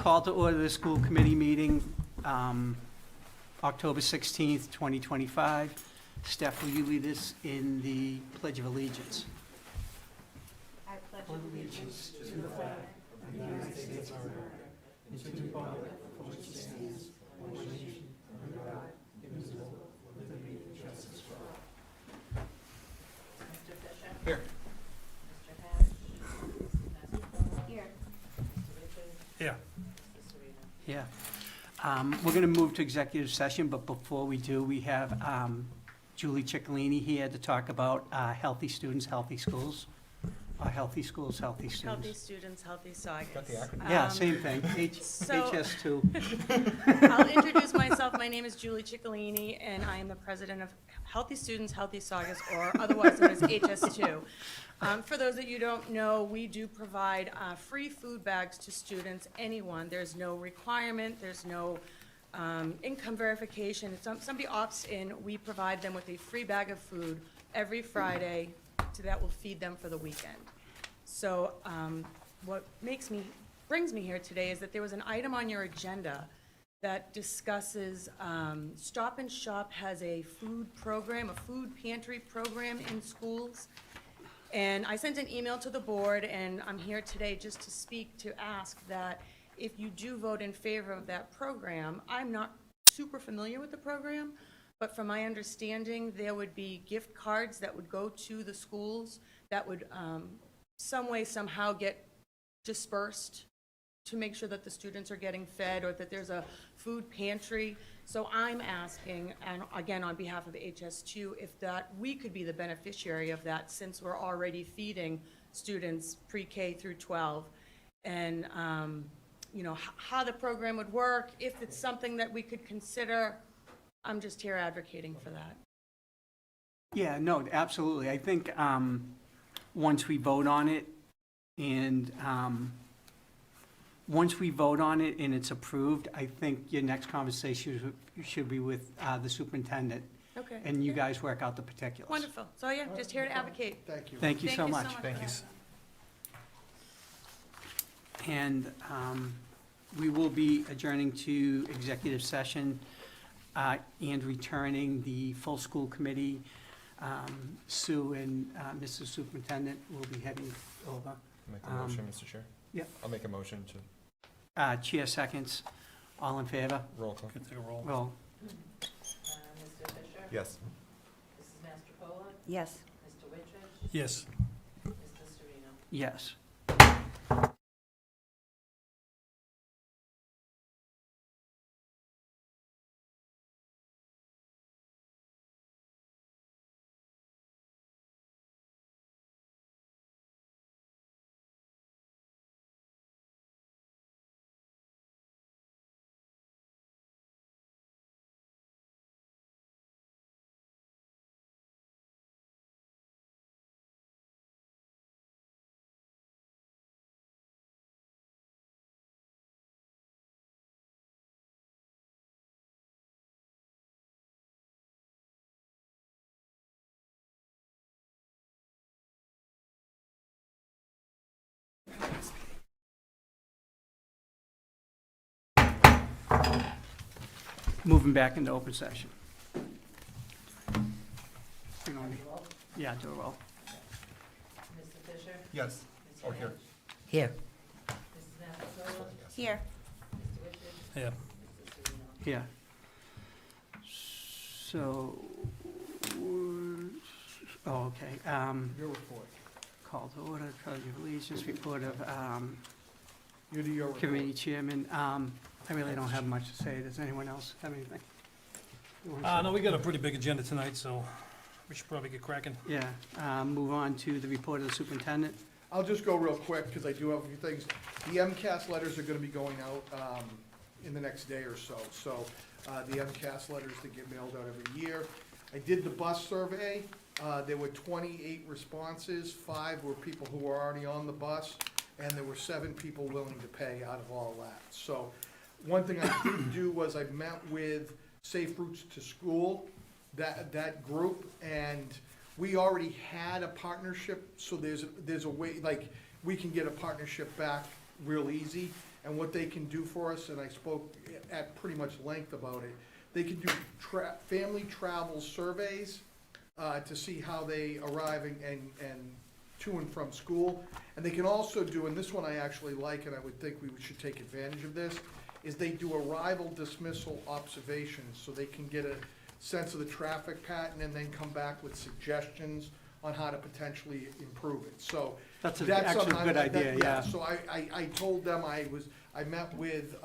Call to order the school committee meeting, October 16th, 2025. Steph, will you lead us in the Pledge of Allegiance? I pledge allegiance to the flag of the United States of America and to the republic for which it stands, one nation, under God, indivisible, with liberty and justice for all. Mr. Fisher? Here. Mr. Hatch? Mr. Mastrocola? Here. Mr. Richards? Yeah. Mr. Serena? Yeah. We're going to move to executive session, but before we do, we have Julie Ciccolini here to talk about healthy students, healthy schools. Healthy schools, healthy students. Healthy students, healthy Saugus. Got the acronym. Yeah, same thing. so- HS2. I'll introduce myself. My name is Julie Ciccolini, and I am the president of Healthy Students, Healthy Saugus, or otherwise known as HS2. For those that you don't know, we do provide free food bags to students, anyone. There's no requirement, there's no income verification. If somebody opts in, we provide them with a free bag of food every Friday that will feed them for the weekend. So what brings me here today is that there was an item on your agenda that discusses, Stop and Shop has a food program, a food pantry program in schools. And I sent an email to the board, and I'm here today just to speak to ask that if you do vote in favor of that program, I'm not super familiar with the program, but from my understanding, there would be gift cards that would go to the schools that would some way, somehow get dispersed to make sure that the students are getting fed or that there's a food pantry. So I'm asking, and again, on behalf of HS2, if we could be the beneficiary of that since we're already feeding students pre-K through 12. And, you know, how the program would work, if it's something that we could consider. I'm just here advocating for that. Yeah, no, absolutely. I think once we vote on it and it's approved, I think your next conversation should be with the superintendent. Okay. And you guys work out the particulars. Wonderful. So yeah, just here to advocate. Thank you. Thank you so much. Thank for you. that. And we will be adjourning to executive session and returning the full school committee. Sue and Mr. Superintendent will be heading over. Make a motion, Mr. Chair? yeah. I'll make a motion to Chair seconds. All in favor? roll call. Roll. Mr. Fisher? Yes. Mrs. Mastrocola? Yes. Mr. Richards? Yes. Mr. Serena? Yes. Moving back into open session. Hang on. Yeah, do a roll. Mr. Fisher? Yes. Mr. Oh, here. Hatch? Here. Mrs. Mastrocola? Here. Mr. Richards? Yeah. Mr. Serena? Yeah. So, okay. Your report. Call to order, Pledge of Allegiance, report of You do your report. committee chairman. I really don't have much to say. Does anyone else have anything? You wanna say? No, we got a pretty big agenda tonight, so we should probably get cracking. Yeah, move on to the report of the superintendent. I'll just go real quick, because I do have a few things. The MCAS letters are gonna be going out in the next day or so. So the MCAS letters that get mailed out every year. I did the bus survey. There were 28 responses. 5 were people who were already on the bus, and there were 7 people willing to pay out of all that. So one thing I did do was I met with Safe Routes to School, that group, and we already had a partnership, so there's a way, like, we can get a partnership back real easy. and what they can do for us, and I spoke at pretty much length about it. They can do family travel surveys to see how they arrive and to and from school. And they can also do, and this one I actually like, and I would think we should take advantage of this, is they do arrival dismissal observations, so they can get a sense of the traffic pattern and then come back with suggestions on how to potentially improve it. So That's that's actually something a good idea, yeah. So I told them I met with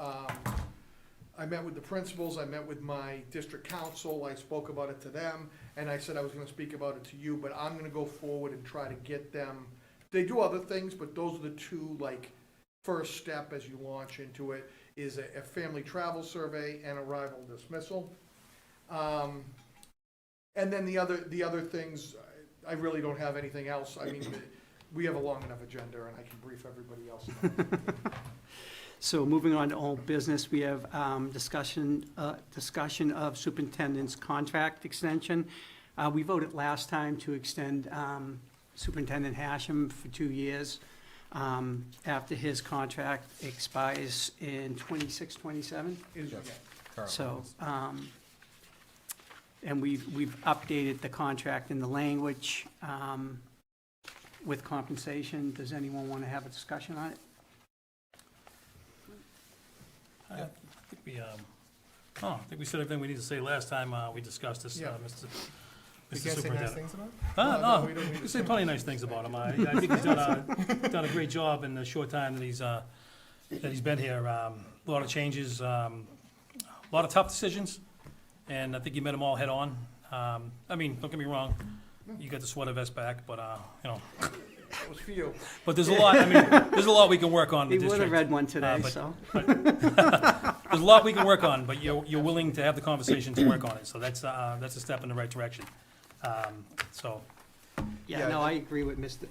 the principals, I met with my district council, I spoke about it to them, and I said I was gonna speak about it to you, but I'm gonna go forward and try to get them, they do other things, but those are the two, like, first step as you launch into it, is a family travel survey and arrival dismissal. And then the other things, I really don't have anything else. I mean, we have a long enough agenda, and I can brief everybody else. So moving on to old business, we have discussion of superintendent's contract extension. We voted last time to extend Superintendent Hashem for 2 years after his contract expires in 26, 27. Is- Yes. yeah. Currently, So, yes. and we've updated the contract in the language with compensation. Does anyone want to have a discussion on it? I think we said everything we need to say last time we discussed this, Yeah. Mr. You Mr. can't say nice Superintendent. things about it? No, we don't need you to say say plenty of nice things about him. I think he's done a great job in the short time that he's been here. A lot of changes, a lot of tough decisions, and I think you met them all head on. I mean, don't get me wrong, you got the sweater vest back, but, That was for you. but there's a lot, I mean, there's a lot we can work on in He the would have district. read one today, but- so. There's a lot we can work on, but you're willing to have the conversation to work on it, so that's a step in the right direction. So, Yeah, Yeah, no, I agree with Mr.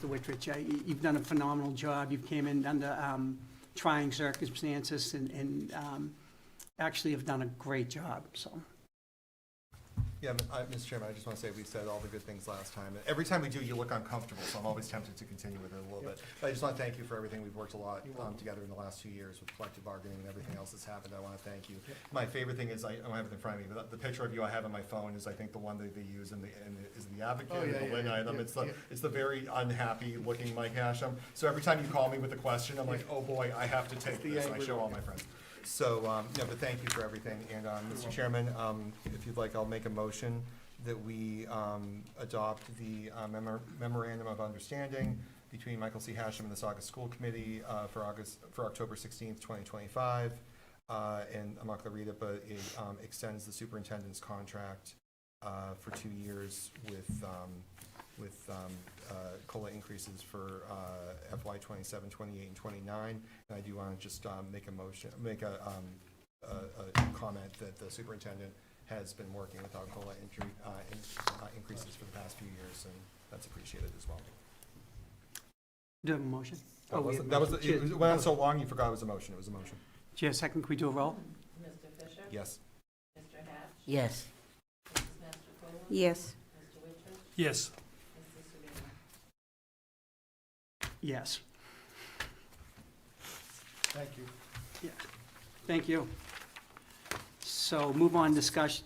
Whitrich. You've done a phenomenal job. You came in under trying circumstances and actually have done a great job, so. Yeah, Mr. Chairman, I just want to say we said all the good things last time. Every time we do, you look uncomfortable, so I'm always tempted to continue with it a little bit. But I just want to thank you for everything. We've worked a lot together in the last 2 years with collective bargaining and everything else that's happened. I want to thank you. My favorite thing is, I don't have it in front of me, but the picture of you I have on my phone is, I think, the one that they use is the advocate, Oh, yeah, the link yeah, item. yeah, It's the very unhappy looking Mike Hashem. So every time you call me with a question, I'm like, oh boy, I have to take the this. And I angry show all one. my friends. So, but thank you for everything. And, Mr. Chairman, if you'd like, I'll make a motion that we adopt the memorandum of understanding between Michael C. Hashem and the Saugus School Committee for October 16th, 2025. And I'm not going to read it, but it extends the superintendent's contract for 2 years with COLA increases for FY 27, 28, and 29. And I do want to just make a comment that the superintendent has been working without COLA increases for the past few years, and that's appreciated as well. Do you have a motion? Oh, we have a That was, motion. it went on so long, you forgot it was a motion. It was a motion. Chair, second, can we do a roll? Mr. Fisher? Yes. Mr. Hatch? Yes. Mrs. Mastrocola? Yes. Mr. Whitford? yes, Mr. Serena? Yes. Thank you. Thank you. So move on discussion,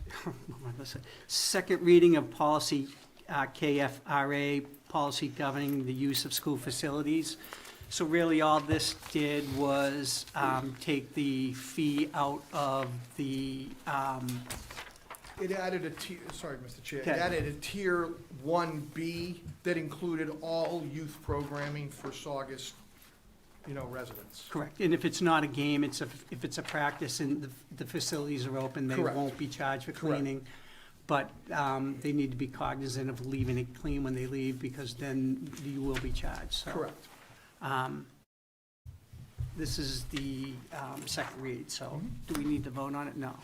second reading of policy KFRA, policy governing the use of school facilities. So really all this did was take the fee out of the, It added a tier, sorry, Mr. Chair, it Okay. added a tier 1B that included all youth programming for Saugus, residents. correct, and if it's not a game, if it's a practice and the facilities are open, they Correct. won't be charged for Correct. cleaning. But they need to be cognizant of leaving it clean when they leave, because then you will be charged, so. Correct. This is the second read, so do we need to vote on it? No.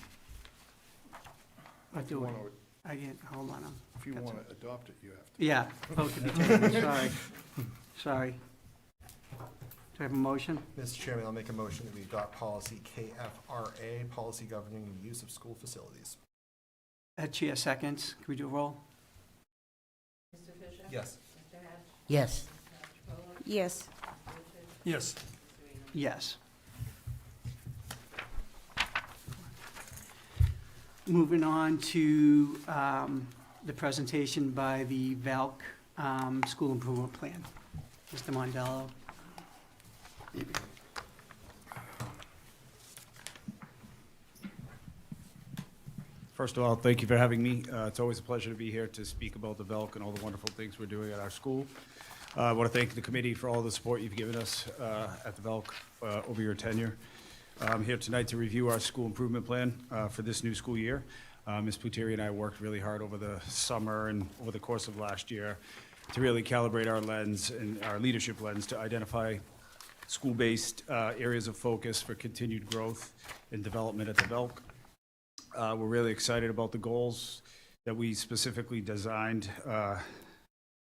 Or If you do we? want to, I can't, hold on. if you That's want to adopt it, you have to. Yeah, vote to be taken, sorry. Do I have a motion? Mr. Chairman, I'll make a motion that we adopt policy KFRA, policy governing the use of school facilities. Chair seconds, can we do a roll? Mr. Fisher? Yes. Mr. Hatch? Yes. Mrs. Mastrocola? Yes. Mr. Whitford? yes. Mr. Serena? Yes. Moving on to the presentation by the VALC School Improvement Plan. Mr. Mondello. First of all, thank you for having me. It's always a pleasure to be here to speak about the VELC and all the wonderful things we're doing at our school. I want to thank the committee for all the support you've given us at the VELC over your tenure. I'm here tonight to review our school improvement plan for this new school year. Ms. Puteri and I worked really hard over the summer and over the course of last year to really calibrate our lens and our leadership lens to identify school-based areas of focus for continued growth and development at the VELC. We're really excited about the goals that we specifically designed,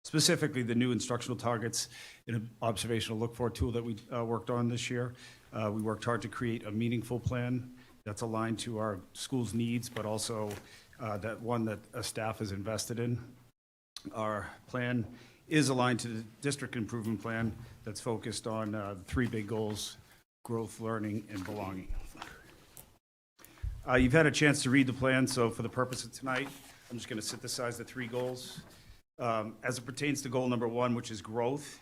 specifically the new instructional targets and an observational look-for tool that we worked on this year. We worked hard to create a meaningful plan that's aligned to our school's needs, but also that one that staff is invested in. Our plan is aligned to the district improvement plan that's focused on 3 big goals: growth, learning, and belonging. You've had a chance to read the plan, so for the purpose of tonight, I'm just going to synthesize the 3 goals. As it pertains to goal number 1, which is growth,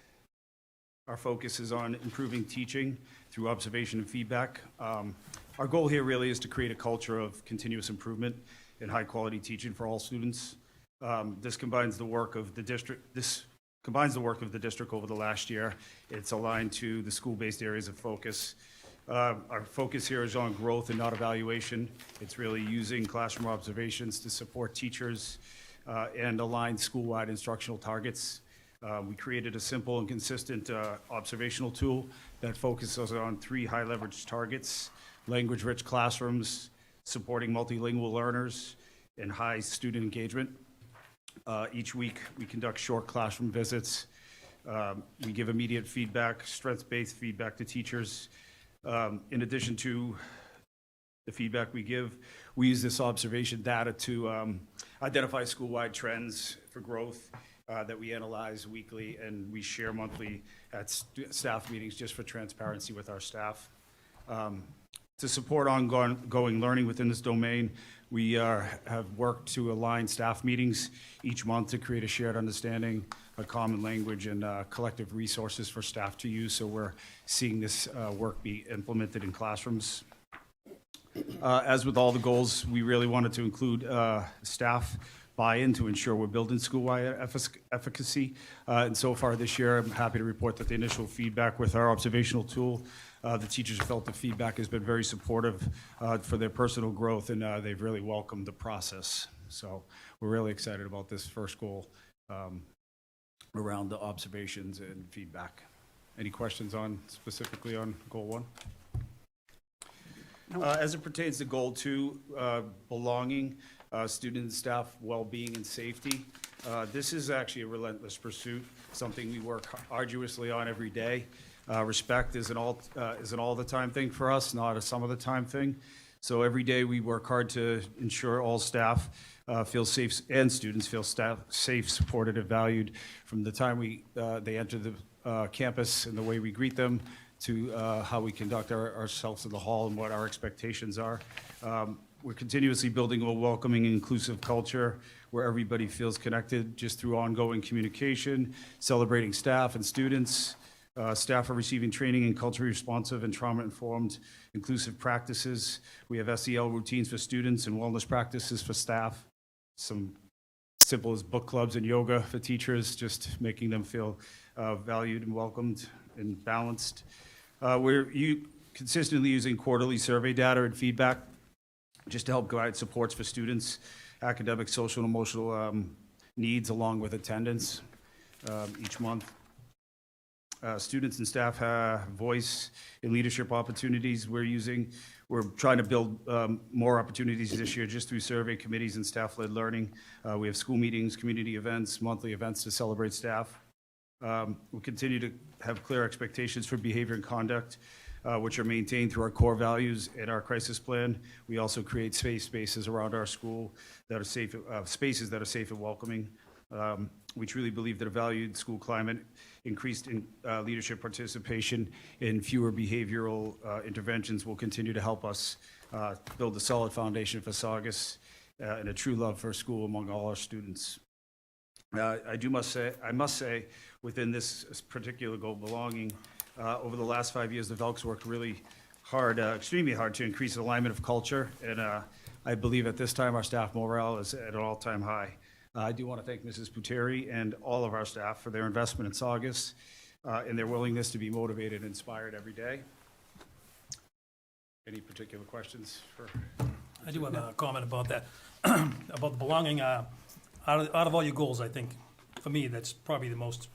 our focus is on improving teaching through observation and feedback. Our goal here really is to create a culture of continuous improvement and high-quality teaching for all students. This combines the work of the district. This combines the work of the district over the last year. It's aligned to the school-based areas of focus. Our focus here is on growth and not evaluation. It's really using classroom observations to support teachers and align school-wide instructional targets. We created a simple and consistent observational tool that focuses on 3 high-leverage targets: language-rich classrooms, supporting multilingual learners, and high student engagement. Each week, we conduct short classroom visits. We give immediate feedback, strengths-based feedback to teachers. In addition to the feedback we give, we use this observation data to identify school-wide trends for growth that we analyze weekly, and we share monthly at staff meetings just for transparency with our staff. To support ongoing learning within this domain, we have worked to align staff meetings each month to create a shared understanding, a common language, and collective resources for staff to use, so we're seeing this work be implemented in classrooms. As with all the goals, we really wanted to include staff buy-in to ensure we're building school-wide efficacy. And so far this year, I'm happy to report that the initial feedback with our observational tool, the teachers felt the feedback has been very supportive for their personal growth, and they've really welcomed the process. So we're really excited about this first goal around the observations and feedback. Any questions specifically on goal 1? As it pertains to goal 2, belonging, student and staff well-being and safety, this is actually a relentless pursuit, something we work arduously on every day. Respect is an all-the-time thing for us, not a some-of-the-time thing. So every day we work hard to ensure all staff feel safe and students feel safe, supported, and valued from the time they enter the campus and the way we greet them to how we conduct ourselves in the hall and what our expectations are. We're continuously building a welcoming and inclusive culture where everybody feels connected just through ongoing communication, celebrating staff and students. Staff are receiving training in culturally responsive and trauma-informed inclusive practices. We have SEL routines for students and wellness practices for staff. Some simple as book clubs and yoga for teachers, just making them feel valued and welcomed and balanced. We're consistently using quarterly survey data and feedback just to help guide supports for students, academic, social, and emotional needs, along with attendance each month. Students and staff have voice and leadership opportunities. We're trying to build more opportunities this year just through survey committees and staff-led learning. We have school meetings, community events, monthly events to celebrate staff. We continue to have clear expectations for behavior and conduct, which are maintained through our core values and our crisis plan. We also create spaces around our school that are safe, spaces that are safe and welcoming. We truly believe that a valued school climate, increased leadership participation, and fewer behavioral interventions will continue to help us build a solid foundation for Saugus and a true love for school among all our students. I must say, within this particular goal, belonging, over the last 5 years, the Velk's worked really hard, extremely hard, to increase alignment of culture, and I believe at this time our staff morale is at an all-time high. I do want to thank Mrs. Puteri and all of our staff for their investment in Saugus and their willingness to be motivated and inspired every day. Any particular questions for? I do have a comment about that, about the belonging. Out of all your goals, I think, for me, that's probably the most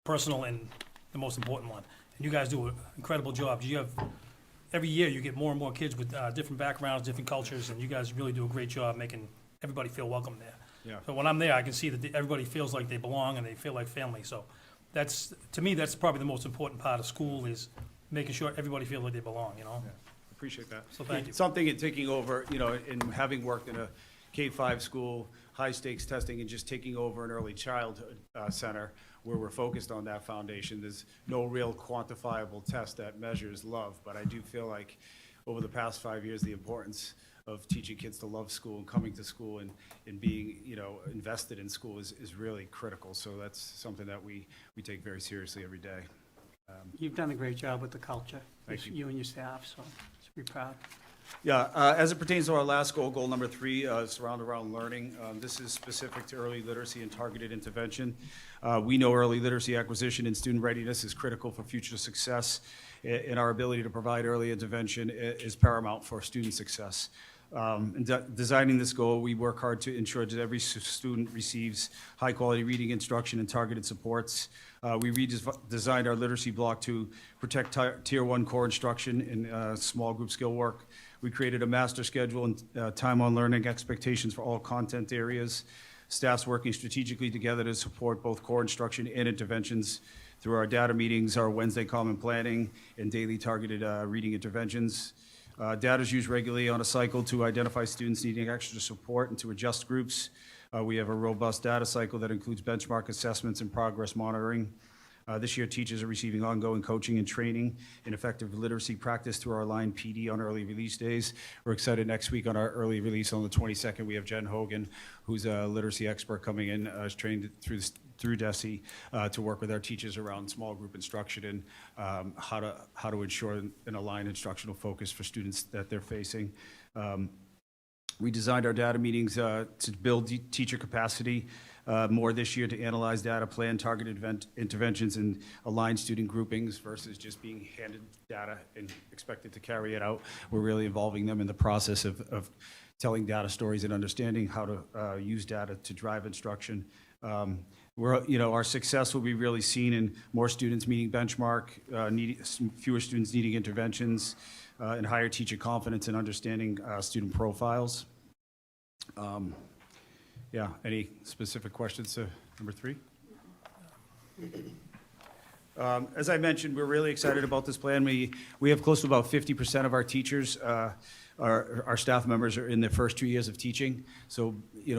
personal and the most important one. And you guys do an incredible job. Every year, you get more and more kids with different backgrounds, different cultures, and you guys really do a great job making everybody feel welcome there. Yeah. So when I'm there, I can see that everybody feels like they belong and they feel like family. So to me, that's probably the most important part of school, is making sure everybody feels like they belong, you know? Yeah. Appreciate that. So thank you. Something in taking over, in having worked in a K-5 school, high-stakes testing, and just taking over an early childhood center where we're focused on that foundation. There's no real quantifiable test that measures love, but I do feel like over the past 5 years, the importance of teaching kids to love school and coming to school and being, invested in school is really critical. So that's something that we take very seriously every day. You've done a great job with the culture. Thank you. You and your staff, so just be proud. Yeah, as it pertains to our last goal, goal number 3, surround around learning. This is specific to early literacy and targeted intervention. We know early literacy acquisition and student readiness is critical for future success, and our ability to provide early intervention is paramount for student success. In designing this goal, we work hard to ensure that every student receives high-quality reading instruction and targeted supports. We redesigned our literacy block to protect Tier 1 core instruction and small group skill work. We created a master schedule and time on learning expectations for all content areas. Staff's working strategically together to support both core instruction and interventions through our data meetings, our Wednesday common planning, and daily targeted reading interventions. Data is used regularly on a cycle to identify students needing extra support and to adjust groups. We have a robust data cycle that includes benchmark assessments and progress monitoring. This year, teachers are receiving ongoing coaching and training in effective literacy practice through our line PD on early release days. We're excited next week on our early release on the 22nd. We have Jen Hogan, who's a literacy expert coming in, is trained through DESE to work with our teachers around small group instruction and how to ensure an aligned instructional focus for students that they're facing. We designed our data meetings to build teacher capacity more this year, to analyze data, plan targeted interventions, and align student groupings versus just being handed data and expected to carry it out. We're really involving them in the process of telling data stories and understanding how to use data to drive instruction. Our success will be really seen in more students meeting benchmark, fewer students needing interventions, and higher teacher confidence in understanding student profiles. Any specific questions to number 3? As I mentioned, we're really excited about this plan. We have close to about 50% of our teachers, our staff members, are in their first 2 years of teaching. So,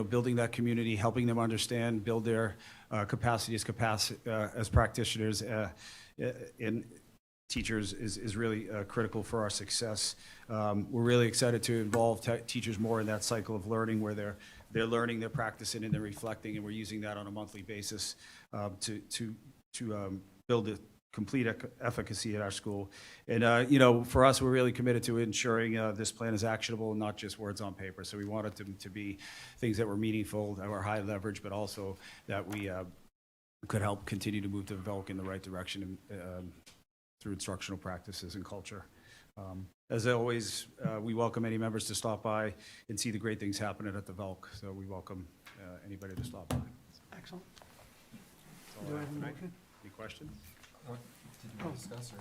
building that community, helping them understand, build their capacity as practitioners and teachers is really critical for our success. We're really excited to involve teachers more in that cycle of learning, where they're learning, they're practicing, and they're reflecting, and we're using that on a monthly basis to build a complete efficacy at our school. And, for us, we're really committed to ensuring this plan is actionable and not just words on paper. So we wanted them to be things that were meaningful, that were high leverage, but also that we could help continue to move the Velk in the right direction through instructional practices and culture. As always, we welcome any members to stop by and see the great things happening at the Velk. So we welcome anybody to stop by. Excellent. That's all Do I I have a have. motion? Any questions? What, did you want to discuss, or?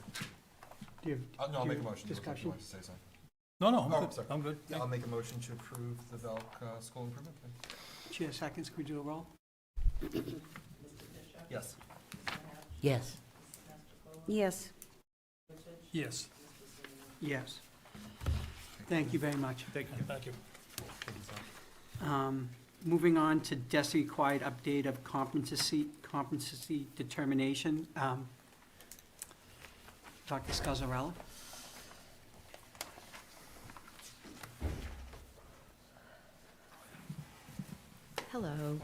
Do you No, I'll do make a you motion. discussion? You want to say something? No, Oh, I'm good. sorry. I'm good. Yeah, I'll make a motion to approve the Velk school improvement plan. Chair seconds, can we do a roll? Yes. Yes. Yes. Yes, Yes. Thank you very much. Thank you. thank you. Um, Moving on to DESI-required update of competency determination. Dr. Scazzarella? Hello.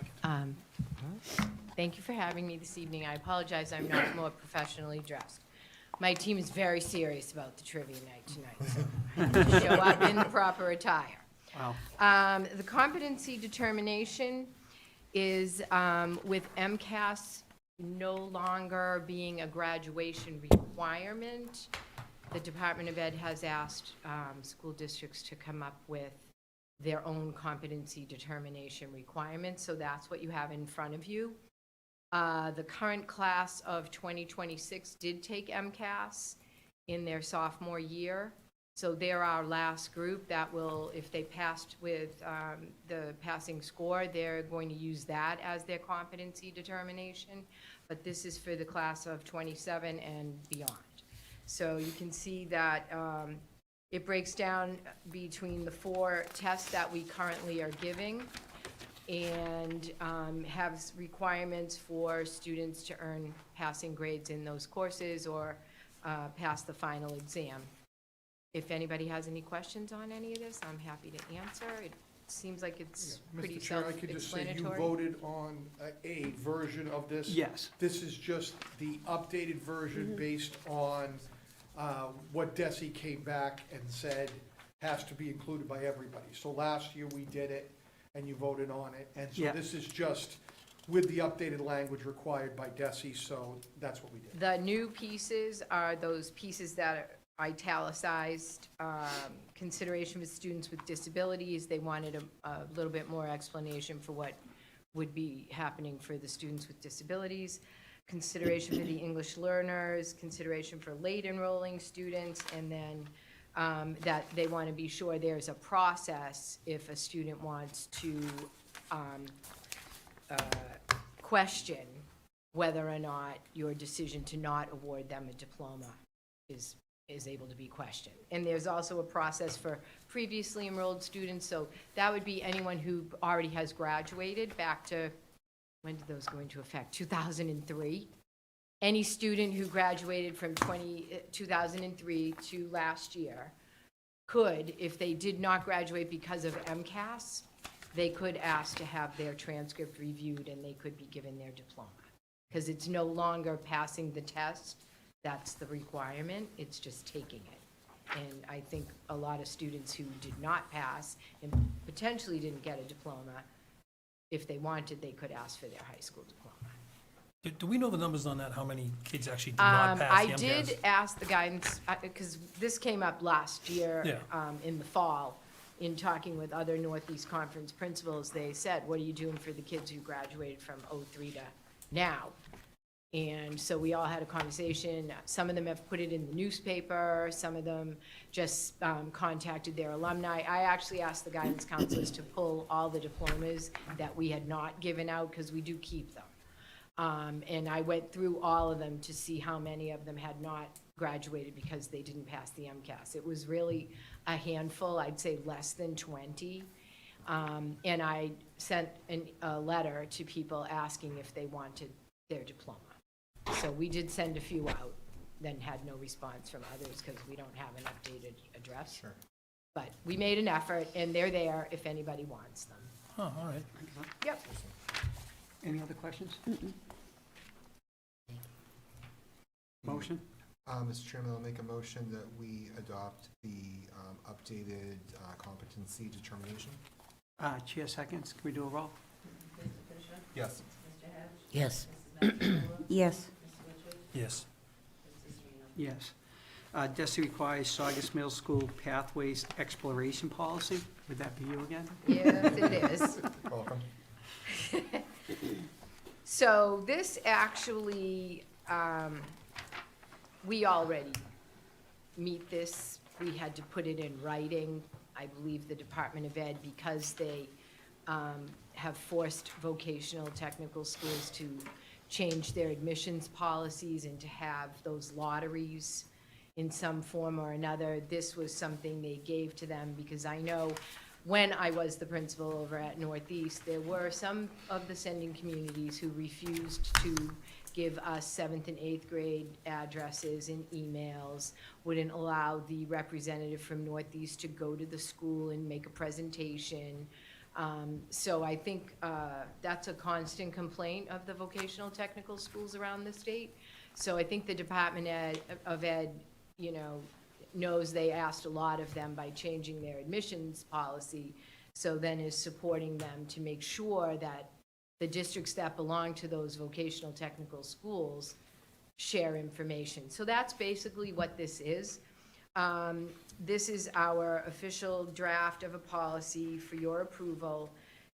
Thank you for having me this evening. I apologize I'm not more professionally dressed. My team is very serious about the trivia night tonight, so I need to show up in the proper attire. Wow. The competency determination is with MCAS no longer being a graduation requirement. The Department of Ed has asked school districts to come up with their own competency determination requirements, so that's what you have in front of you. The current class of 2026 did take MCAS in their sophomore year, so they're our last group that will, if they passed with the passing score, they're going to use that as their competency determination, but this is for the class of 27 and beyond. So you can see that it breaks down between the 4 tests that we currently are giving and has requirements for students to earn passing grades in those courses or pass the final exam. If anybody has any questions on any of this, I'm happy to answer. It seems like it's pretty Mr. Chair, I could just say you self-explanatory. voted on a version of this. Yes. This is just the updated version based on what DESI came back and said has to be included by everybody. So last year we did it, and you voted on it, and so Yeah. this is just with the updated language required by DESI, so that's what we did. The new pieces are those pieces that are italicized, consideration with students with disabilities. They wanted a little bit more explanation for what would be happening for the students with disabilities, consideration for the English learners, consideration for late enrolling students, and then that they want to be sure there's a process if a student wants to question whether or not your decision to not award them a diploma is able to be questioned. And there's also a process for previously enrolled students, so that would be anyone who already has graduated back to, when did those go into effect? 2003. Any student who graduated from 2003 to last year could, if they did not graduate because of MCAS, they could ask to have their transcript reviewed and they could be given their diploma. Because it's no longer passing the test, that's the requirement, it's just taking it. And I think a lot of students who did not pass and potentially didn't get a diploma, if they wanted, they could ask for their high school diploma. Do we know the numbers on that, how many kids actually did not pass the I MCAS? did ask the guidance, because this came up last year in the fall, in talking with other Northeast Conference principals. They said, what are you doing for the kids who graduated from '03 to now? And so we all had a conversation. Some of them have put it in the newspaper. Some of them just contacted their alumni. I actually asked the guidance counselors to pull all the diplomas that we had not given out, because we do keep them. And I went through all of them to see how many of them had not graduated because they didn't pass the MCAS. It was really a handful, I'd say less than 20. And I sent a letter to people asking if they wanted their diploma. So we did send a few out, then had no response from others because we don't have an updated address. Sure. But we made an effort, and they're there if anybody wants them. Oh, all right. Yep. Any other questions? Motion? Mr. Chairman, I'll make a motion that we adopt the updated competency determination. Chair seconds, can we do a roll? Yes. Yes. Yes. Yes. Yes. DESI requires Saugus Middle School pathways exploration policy. Would that be you again? Yes, it is. Welcome. So this actually, we already meet this. We had to put it in writing. I believe the Department of Ed, because they have forced vocational technical schools to change their admissions policies and to have those lotteries in some form or another. This was something they gave to them, because I know when I was the principal over at Northeast, there were some of the sending communities who refused to give us 7th and 8th grade addresses and emails, wouldn't allow the representative from Northeast to go to the school and make a presentation. So I think that's a constant complaint of the vocational technical schools around the state. So I think the Department of Ed, you know, knows they asked a lot of them by changing their admissions policy, so then is supporting them to make sure that the districts that belong to those vocational technical schools share information. So that's basically what this is. This is our official draft of a policy for your approval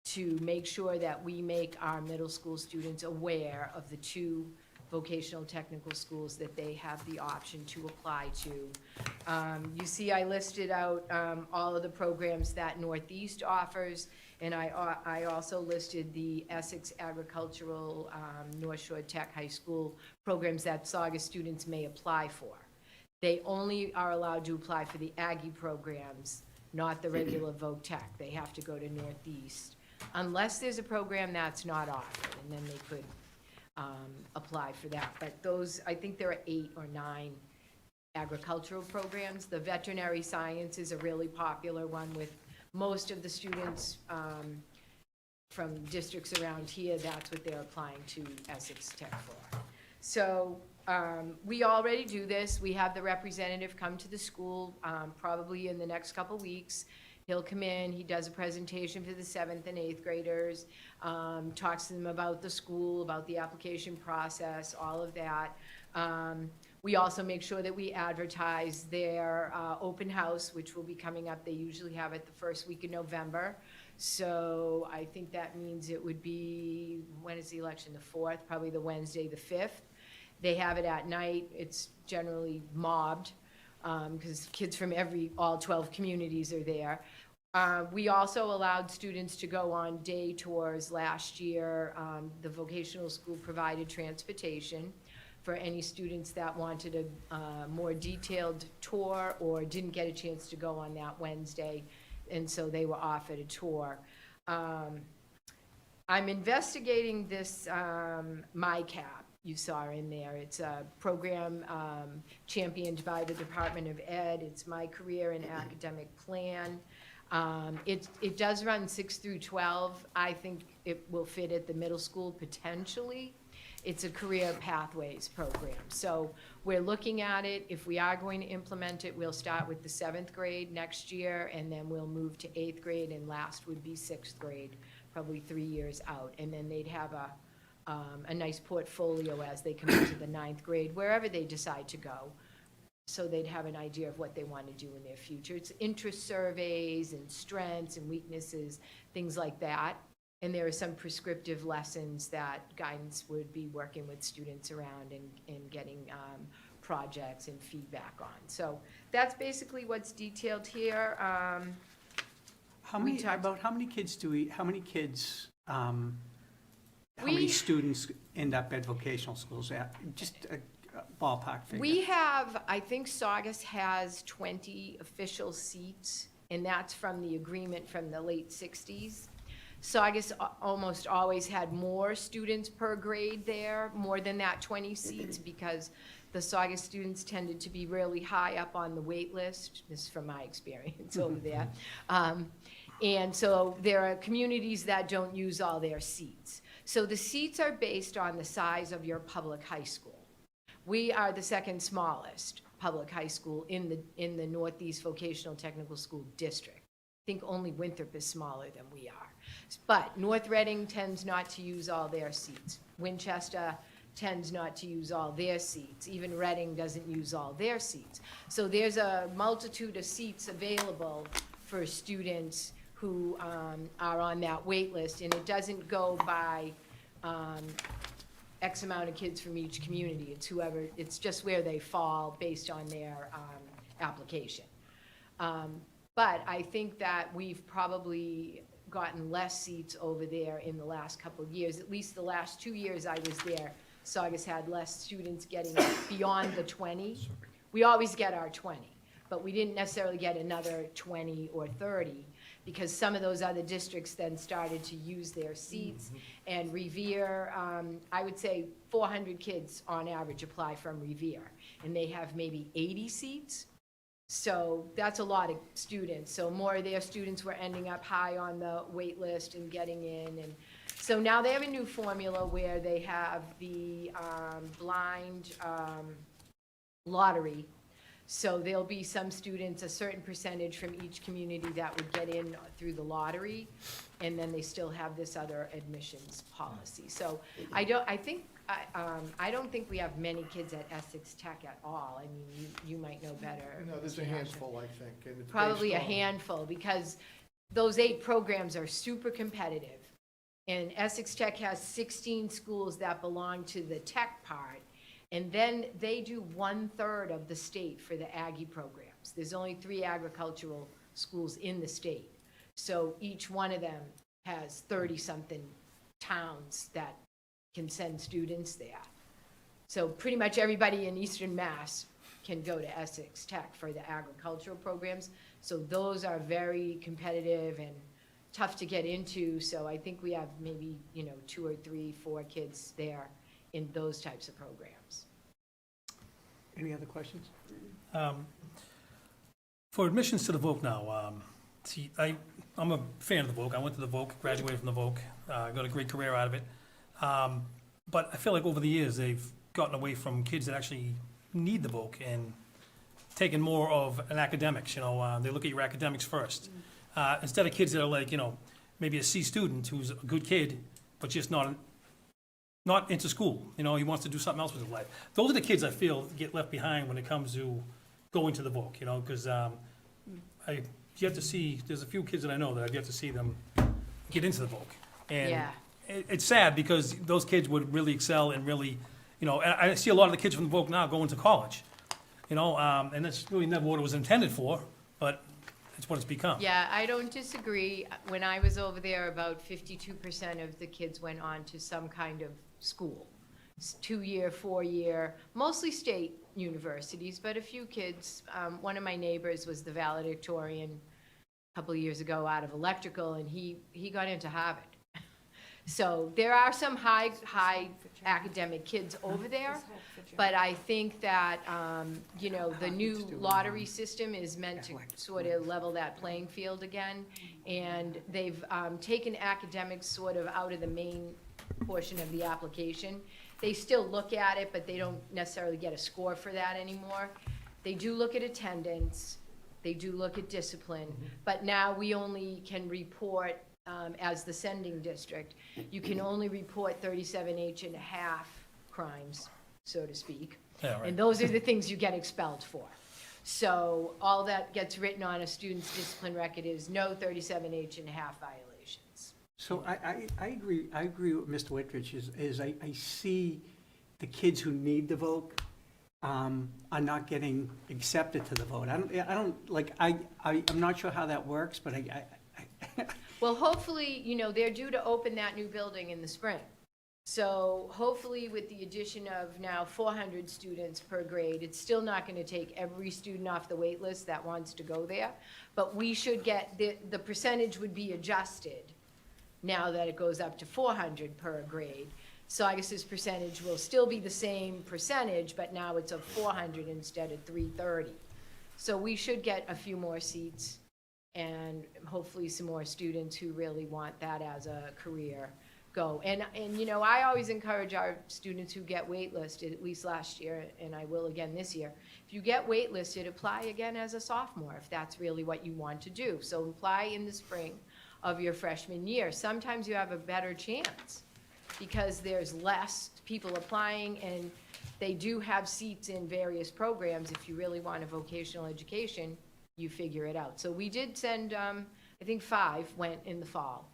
to make sure that we make our middle school students aware of the 2 vocational technical schools that they have the option to apply to. You see I listed out all of the programs that Northeast offers, and I also listed the Essex Agricultural North Shore Tech High School programs that Saugus students may apply for. They only are allowed to apply for the Aggie programs, not the regular Voc Tech. They have to go to Northeast, unless there's a program that's not offered, and then they could apply for that. But those, I think there are 8 or 9 agricultural programs. The veterinary science is a really popular one with most of the students from districts around here. That's what they're applying to Essex Tech for. So we already do this. We have the representative come to the school probably in the next couple weeks. He'll come in, he does a presentation for the 7th and 8th graders, talks to them about the school, about the application process, all of that. We also make sure that we advertise their open house, which will be coming up. They usually have it the first week of November. So I think that means it would be, when is the election? The 4th, probably the Wednesday, the 5th. They have it at night. It's generally mobbed because kids from all 12 communities are there. We also allowed students to go on day tours last year. The vocational school provided transportation for any students that wanted a more detailed tour or didn't get a chance to go on that Wednesday, and so they were offered a tour. I'm investigating this MyCap you saw in there. It's a program championed by the Department of Ed. It's My Career and Academic Plan. It does run 6 through 12. I think it will fit at the middle school potentially. It's a career pathways program. So we're looking at it. If we are going to implement it, we'll start with the 7th grade next year, and then we'll move to 8th grade, and last would be 6th grade, probably 3 years out. And then they'd have a nice portfolio as they come into the 9th grade, wherever they decide to go. So they'd have an idea of what they want to do in their future. It's interest surveys and strengths and weaknesses, things like that. And there are some prescriptive lessons that guidance would be working with students around and getting projects and feedback on. So that's basically what's detailed here. How many students end up at vocational schools at? Just a ballpark figure. We have, I think Saugus has 20 official seats, and that's from the agreement from the late 60s. Saugus almost always had more students per grade there, more than that 20 seats, because the Saugus students tended to be really high up on the wait list. This is from my experience over there. And so there are communities that don't use all their seats. So the seats are based on the size of your public high school. We are the 2nd smallest public high school in the Northeast Vocational Technical School District. I think only Winthrop is smaller than we are. But North Reading tends not to use all their seats. Winchester tends not to use all their seats. Even Reading doesn't use all their seats. So there's a multitude of seats available for students who are on that wait list, and it doesn't go by X amount of kids from each community. It's just where they fall based on their application. But I think that we've probably gotten less seats over there in the last couple of years. At least the last 2 years I was there, Saugus had less students getting beyond the 20. We always get our 20, but we didn't necessarily get another 20 or 30, because some of those other districts then started to use their seats. And Revere, I would say 400 kids on average apply from Revere, and they have maybe 80 seats. So that's a lot of students. So more of their students were ending up high on the wait list and getting in. And so now they have a new formula where they have the blind lottery. So there'll be some students, a certain percentage from each community that would get in through the lottery, and then they still have this other admissions policy. So I don't think we have many kids at Essex Tech at all. I mean, you might know better. No, there's a Mr. Hashim. handful, I think, and it's Probably a based on- handful, because those 8 programs are super competitive. And Essex Tech has 16 schools that belong to the tech part, and then they do 1/3 of the state for the Aggie programs. There's only 3 agricultural schools in the state. So each one of them has 30-something towns that can send students there. So pretty much everybody in Eastern Mass can go to Essex Tech for the agricultural programs. So those are very competitive and tough to get into. So I think we have maybe, 2 or 3, 4 kids there in those types of programs. Any other questions? For admissions to the Voc now, see, I'm a fan of the Voc. I went to the Voc, graduated from the Voc, got a great career out of it. But I feel like over the years, they've gotten away from kids that actually need the Voc and taken more of an academics, they look at your academics first. Instead of kids that are like, maybe a C student who's a good kid, but just not into school, he wants to do something else with his life. Those are the kids I feel get left behind when it comes to going to the Voc, because I've yet to see, there's a few kids that I know that I've yet to see them get into the Voc. And Yeah. it's sad, because those kids would really excel and really, and I see a lot of the kids from the Voc now going to college, and that's really never what it was intended for, but it's what it's become. Yeah, I don't disagree. When I was over there, about 52% of the kids went on to some kind of school. 2-year, 4-year, mostly state universities, but a few kids. One of my neighbors was the valedictorian a couple of years ago out of electrical, and he got into Harvard. So there are some high academic kids over there, but I think that, the new lottery system is meant to sort of level that playing field again. And they've taken academics sort of out of the main portion of the application. They still look at it, but they don't necessarily get a score for that anymore. They do look at attendance, they do look at discipline, but now we only can report, as the sending district, you can only report 37H&1 crimes, so to speak. Yeah, right. And those are the things you get expelled for. So all that gets written on a student's discipline record is no 37H&1 violations. So I agree with Mr. Wittridge, is I see the kids who need the vote are not getting accepted to the vote. I'm not sure how that works, but Well, hopefully, they're due to open that new building in the spring. So hopefully with the addition of now 400 students per grade, it's still not going to take every student off the wait list that wants to go there. But we should get, the percentage would be adjusted now that it goes up to 400 per grade. Saugus's percentage will still be the same percentage, but now it's of 400 instead of 330. So we should get a few more seats and hopefully some more students who really want that as a career go. And I always encourage our students who get waitlisted, at least last year, and I will again this year, if you get waitlisted, apply again as a sophomore if that's really what you want to do. So apply in the spring of your freshman year. Sometimes you have a better chance because there's less people applying, and they do have seats in various programs. If you really want a vocational education, you figure it out. So we did send, I think 5 went in the fall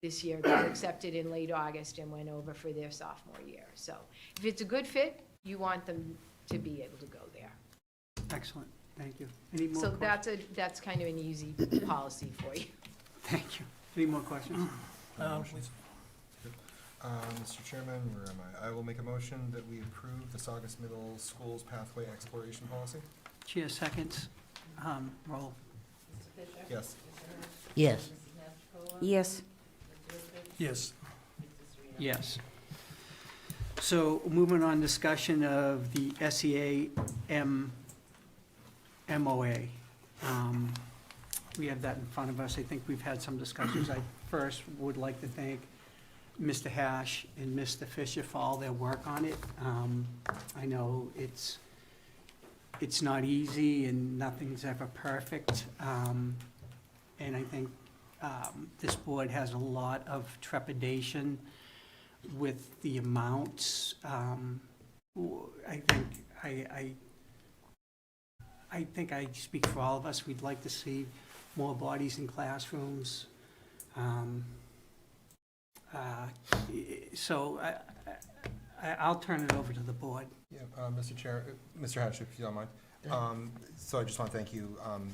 this year, got accepted in late August and went over for their sophomore year. So if it's a good fit, you want them to be able to go there. excellent, thank you. Any more So questions? that's kind of an easy policy for you. Thank you. Any more questions? Mr. Chairman, where am I? I will make a motion that we approve the Saugus Middle School's pathway exploration policy. Chair seconds. Roll. Yes. Yes. Yes. Yes. Yes. So moving on, discussion of the MOA. We have that in front of us. I think we've had some discussions. I first would like to thank Mr. Hash and Mr. Fisher for all their work on it. I know it's not easy and nothing's ever perfect. And I think this board has a lot of trepidation with the amounts. I think I speak for all of us. We'd like to see more bodies in classrooms. So I'll turn it over to the board. Yeah, Mr. Chair, Mr. Hatch, if you don't mind. So I just want to thank you on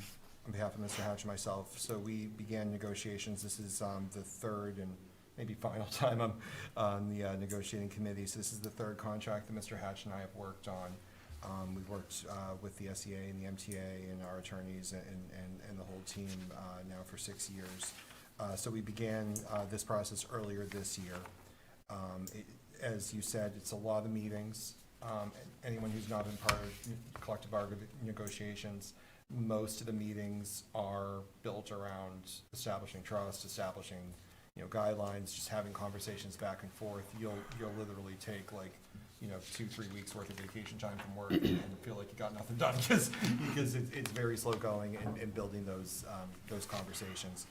behalf of Mr. Hatch and myself. So we began negotiations. This is the third and maybe final time I'm on the negotiating committee. So this is the third contract that Mr. Hatch and I have worked on. We've worked with the SEA and the MTA and our attorneys and the whole team now for 6 years. So we began this process earlier this year. As you said, it's a lot of meetings. Anyone who's not been part of collective bargaining negotiations, most of the meetings are built around establishing trust, establishing, guidelines, just having conversations back and forth. You'll literally take 2-3 weeks worth of vacation time from work and feel like you got nothing done because it's very slow going and building those conversations.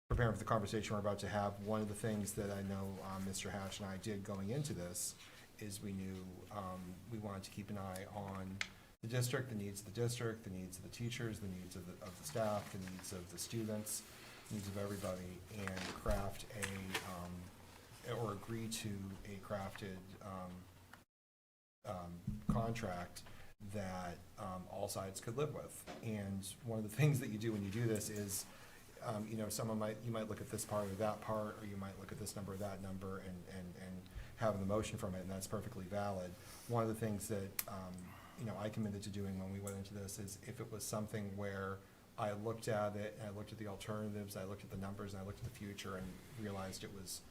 Preparing for the conversation we're about to have, one of the things that I know Mr. Hatch and I did going into this is we knew we wanted to keep an eye on the district, the needs of the district, the needs of the teachers, the needs of the staff, the needs of the students, needs of everybody, and craft or agree to a crafted contract that all sides could live with. And one of the things that you do when you do this is, you might look at this part or that part, or you might look at this number or that number and have an emotion from it, and that's perfectly valid. One of the things that, I committed to doing when we went into this is if it was something where I looked at it, and I looked at the alternatives, I looked at the numbers, and I looked at the future and realized it was,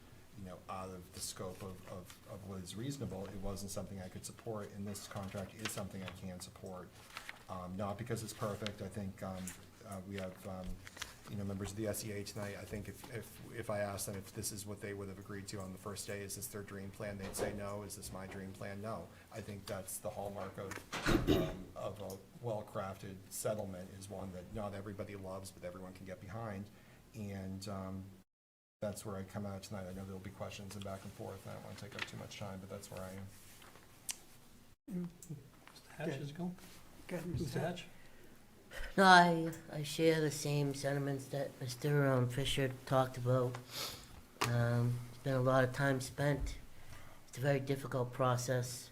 out of the scope of what is reasonable, it wasn't something I could support, and this contract is something I can support. Not because it's perfect. I think we have, members of the SEA tonight. I think if I asked them if this is what they would have agreed to on the first day, is this their dream plan, they'd say no. Is this my dream plan? No. I think that's the hallmark of a well-crafted settlement, is one that not everybody loves, but everyone can get behind. And that's where I come out tonight. I know there'll be questions and back and forth, and I don't want to take up too much time, but that's where I am. Mr. Hatch, is it go? Go ahead, Mr. Hatch? No, I share the same sentiments that Mr. Fisher talked about. It's been a lot of time spent. It's a very difficult process.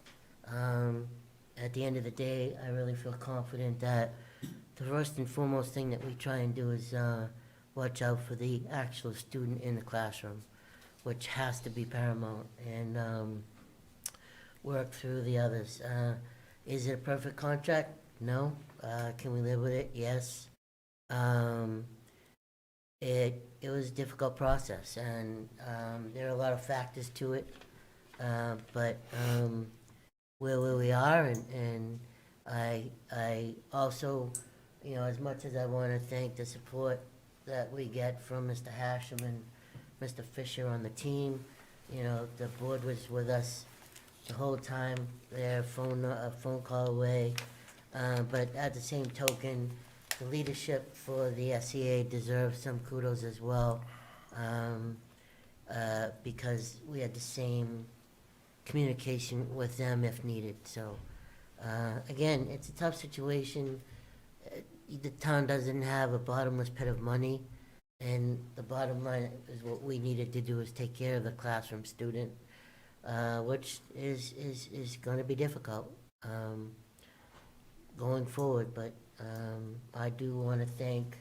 At the end of the day, I really feel confident that the first and foremost thing that we try and do is watch out for the actual student in the classroom, which has to be paramount, and work through the others. Is it a perfect contract? No. Can we live with it? Yes. It was a difficult process, and there are a lot of factors to it, but we're where we are, and I also, as much as I want to thank the support that we get from Mr. Hashem and Mr. Fisher on the team, the board was with us the whole time. They're a phone call away. But at the same token, the leadership for the SEA deserves some kudos as well, because we had the same communication with them if needed. So, again, it's a tough situation. The town doesn't have a bottomless pit of money, and the bottom line is what we needed to do is take care of the classroom student, which is going to be difficult going forward. But I do want to thank,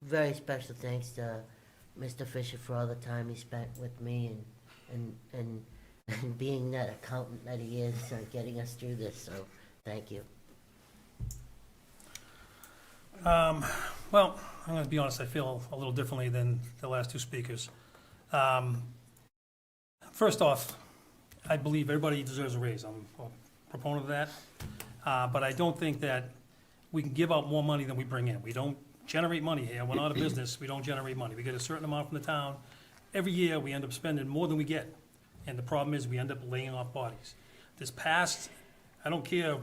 very special thanks to Mr. Fisher for all the time he spent with me and being that accountant that he is, getting us through this. So, thank you. Well, I'm going to be honest, I feel a little differently than the last two speakers. First off, I believe everybody deserves a raise. I'm a proponent of that. But I don't think that we can give out more money than we bring in. We don't generate money here. We're not a business. We don't generate money. We get a certain amount from the town. Every year, we end up spending more than we get. And the problem is, we end up laying off bodies. This past, I don't care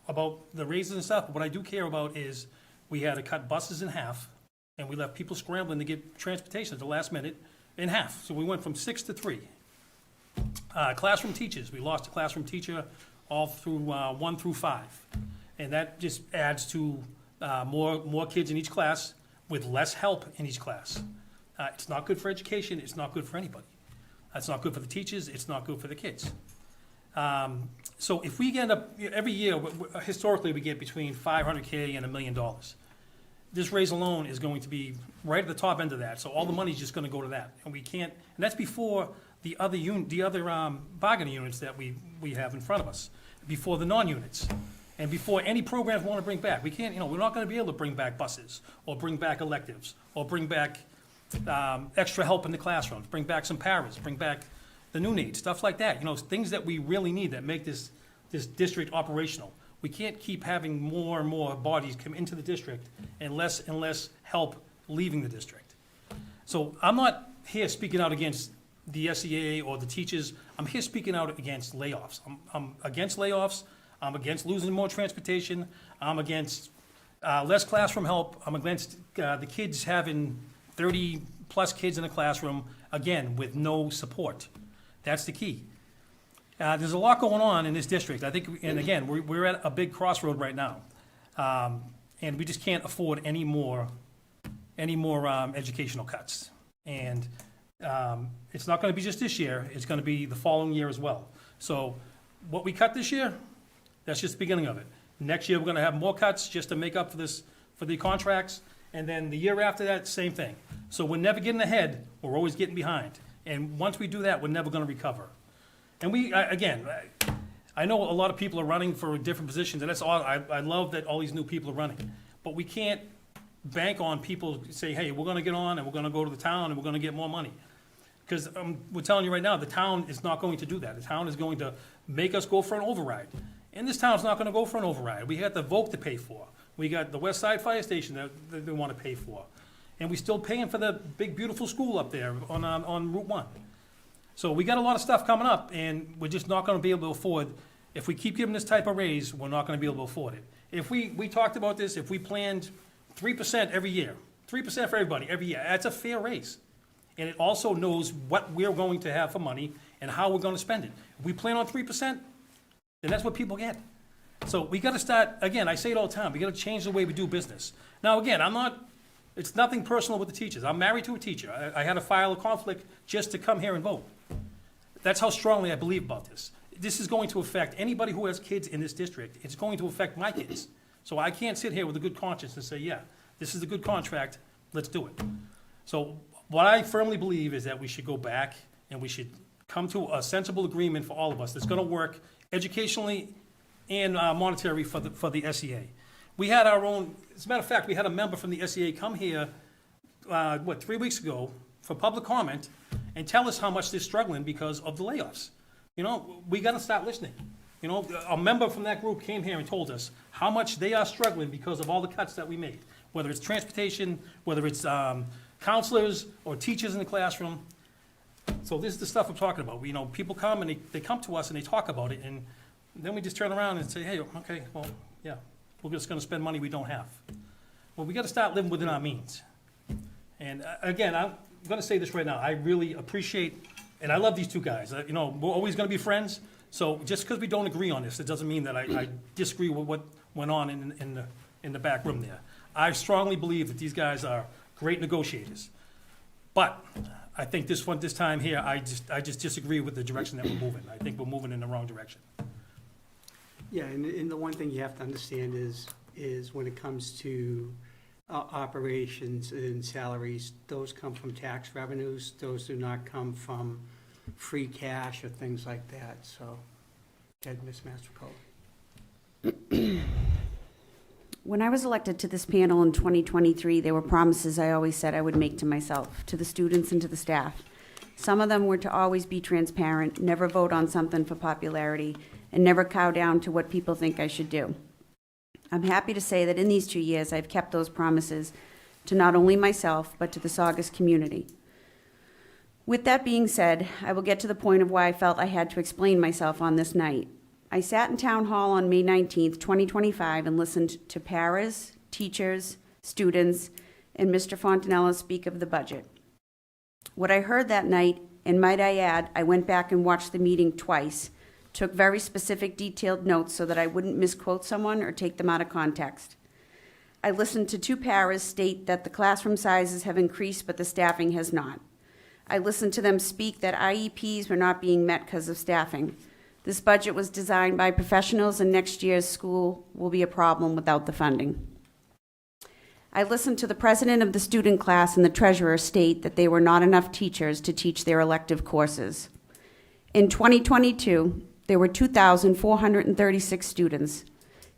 about the raises and stuff, but what I do care about is we had to cut buses in half, and we left people scrambling to get transportation at the last minute in half. So we went from 6 to 3. Classroom teachers, we lost a classroom teacher all through 1 through 5. And that just adds to more kids in each class with less help in each class. It's not good for education, it's not good for anybody. It's not good for the teachers, it's not good for the kids. So if we end up, every year, historically, we get between $500K and $1 million. This raise alone is going to be right at the top end of that, so all the money's just gonna go to that. And we can't, and that's before the other bargaining units that we have in front of us, before the non-units, and before any programs we wanna bring back. We can't, we're not gonna be able to bring back buses, or bring back electives, or bring back extra help in the classrooms, bring back some paras, bring back the new needs, stuff like that. Things that we really need that make this district operational. We can't keep having more and more bodies come into the district and less help leaving the district. So I'm not here speaking out against the SEA or the teachers. I'm here speaking out against layoffs. I'm against layoffs. I'm against losing more transportation. I'm against less classroom help. I'm against the kids having 30-plus kids in a classroom, again, with no support. That's the key. There's a lot going on in this district. I think, and again, we're at a big crossroad right now. And we just can't afford any more educational cuts. And it's not gonna be just this year, it's gonna be the following year as well. So what we cut this year, that's just the beginning of it. Next year, we're gonna have more cuts just to make up for the contracts. And then the year after that, same thing. So we're never getting ahead, we're always getting behind. And once we do that, we're never gonna recover. And I know a lot of people are running for different positions, and that's all, I love that all these new people are running. But we can't bank on people say, hey, we're gonna get on, and we're gonna go to the town, and we're gonna get more money. Because we're telling you right now, the town is not going to do that. The town is going to make us go for an override. And this town's not gonna go for an override. We got the Voc to pay for. We got the West Side Fire Station that they wanna pay for. And we're still paying for the big, beautiful school up there on Route 1. So we got a lot of stuff coming up, and we're just not gonna be able to afford, if we keep giving this type of raise, we're not gonna be able to afford it. If we talked about this, if we planned 3% every year, 3% for everybody every year, that's a fair raise. And it also knows what we're going to have for money and how we're gonna spend it. If we plan on 3%, then that's what people get. So we gotta start, again, I say it all the time, we gotta change the way we do business. Now, again, it's nothing personal with the teachers. I'm married to a teacher. I had to file a conflict just to come here and vote. That's how strongly I believe about this. This is going to affect anybody who has kids in this district. It's going to affect my kids. So I can't sit here with a good conscience and say, yeah, this is a good contract, let's do it. So what I firmly believe is that we should go back and we should come to a sensible agreement for all of us that's gonna work educationally and monetary for the SEA. We had our own, as a matter of fact, we had a member from the SEA come here, 3 weeks ago, for public comment, and tell us how much they're struggling because of the layoffs. We gotta start listening. A member from that group came here and told us how much they are struggling because of all the cuts that we made, whether it's transportation, whether it's counselors or teachers in the classroom. So this is the stuff I'm talking about. People come and they come to us and they talk about it, and then we just turn around and say, hey, okay, well, yeah, we're just gonna spend money we don't have. Well, we gotta start living within our means. And again, I'm gonna say this right now, I really appreciate, and I love these two guys. We're always gonna be friends, so just because we don't agree on this, it doesn't mean that I disagree with what went on in the back room there. I strongly believe that these guys are great negotiators. But I think this time here, I just disagree with the direction that we're moving. I think we're moving in the wrong direction. Yeah, and the one thing you have to understand is when it comes to operations and salaries, those come from tax revenues. Those do not come from free cash or things like that, so. Ted, Ms. Mastercole. When I was elected to this panel in 2023, there were promises I always said I would make to myself, to the students, and to the staff. Some of them were to always be transparent, never vote on something for popularity, and never cow down to what people think I should do. I'm happy to say that in these 2 years, I've kept those promises to not only myself, but to the Saugus community. With that being said, I will get to the point of why I felt I had to explain myself on this night. I sat in Town Hall on May 19th, 2025, and listened to paras, teachers, students, and Mr. Fontanella speak of the budget. What I heard that night, and might I add, I went back and watched the meeting twice, took very specific detailed notes so that I wouldn't misquote someone or take them out of context. I listened to 2 paras state that the classroom sizes have increased, but the staffing has not. I listened to them speak that IEPs were not being met because of staffing. This budget was designed by professionals, and next year's school will be a problem without the funding. I listened to the president of the student class and the treasurer state that there were not enough teachers to teach their elective courses. In 2022, there were 2,436 students.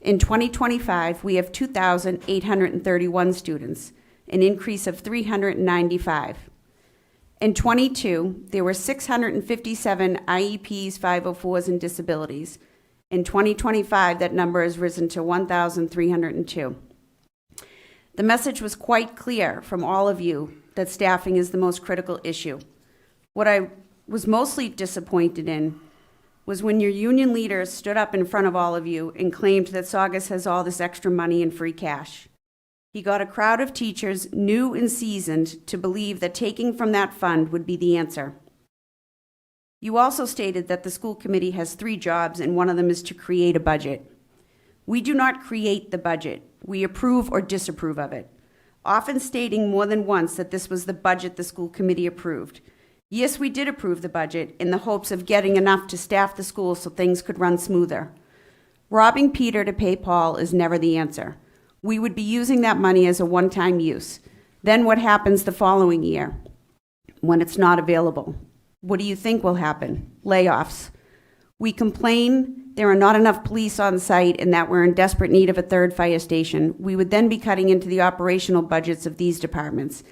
In 2025, we have 2,831 students, an increase of 395. In '22, there were 657 IEPs, 504s, and disabilities. In 2025, that number has risen to 1,302. The message was quite clear from all of you that staffing is the most critical issue. What I was mostly disappointed in was when your union leaders stood up in front of all of you and claimed that Saugus has all this extra money and free cash. He got a crowd of teachers, new and seasoned, to believe that taking from that fund would be the answer. You also stated that the school committee has 3 jobs, and one of them is to create a budget. We do not create the budget. We approve or disapprove of it, often stating more than once that this was the budget the school committee approved. Yes, we did approve the budget in the hopes of getting enough to staff the school so things could run smoother. Robbing Peter to pay Paul is never the answer. We would be using that money as a one-time use. Then what happens the following year when it's not available? What do you think will happen? Layoffs. We complain there are not enough police on site and that we're in desperate need of a 3rd fire station. We would then be cutting into the operational budgets of these departments.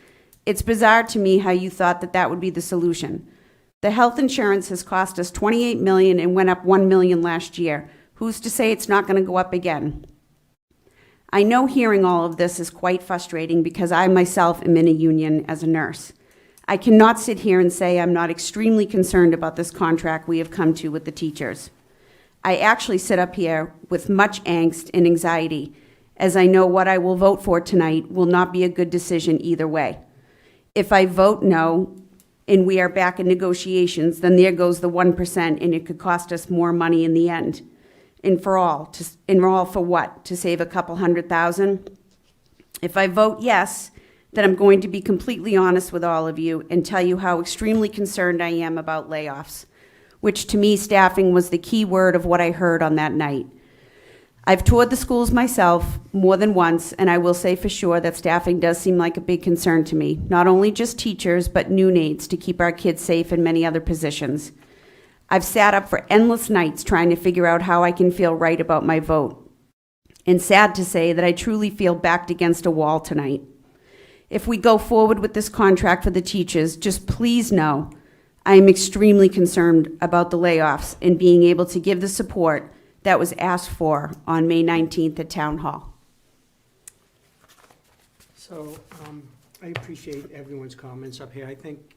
It's bizarre to me how you thought that that would be the solution. The health insurance has cost us $28 million and went up $1 million last year. Who's to say it's not going to go up again? I know hearing all of this is quite frustrating because I myself am in a union as a nurse. I cannot sit here and say I'm not extremely concerned about this contract we have come to with the teachers. I actually sit up here with much angst and anxiety, as I know what I will vote for tonight will not be a good decision either way. If I vote no, and we are back in negotiations, then there goes the 1%, and it could cost us more money in the end. And for what? To save a couple $100,000? If I vote yes, then I'm going to be completely honest with all of you and tell you how extremely concerned I am about layoffs, which to me, staffing was the key word of what I heard on that night. I've toured the schools myself more than once, and I will say for sure that staffing does seem like a big concern to me, not only just teachers, but noon aides to keep our kids safe and many other positions. I've sat up for endless nights trying to figure out how I can feel right about my vote. And sad to say that I truly feel backed against a wall tonight. If we go forward with this contract for the teachers, just please know I am extremely concerned about the layoffs and being able to give the support that was asked for on May 19th at Town Hall. So I appreciate everyone's comments up here. I think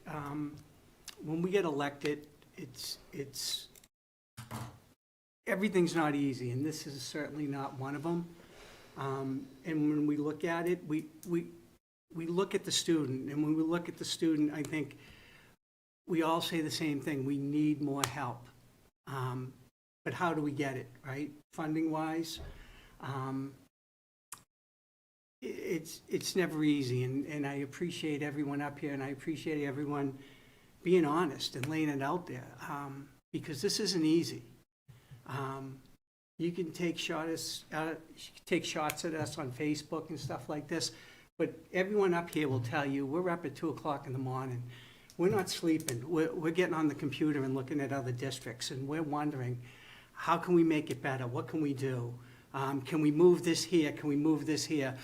when we get elected, it's everything's not easy, and this is certainly not one of them. And when we look at it, we look at the student, and when we look at the student, I think we all say the same thing: we need more help. But how do we get it, right? Funding-wise, it's never easy, and I appreciate everyone up here, and I appreciate everyone being honest and laying it out there, because this isn't easy. You can take shots at us on Facebook and stuff like this, but everyone up here will tell you, we're up at 2 o'clock in the morning. We're not sleeping. We're getting on the computer and looking at other districts, and we're wondering, how can we make it better? What can we do? Can we move this here? Can we move this here?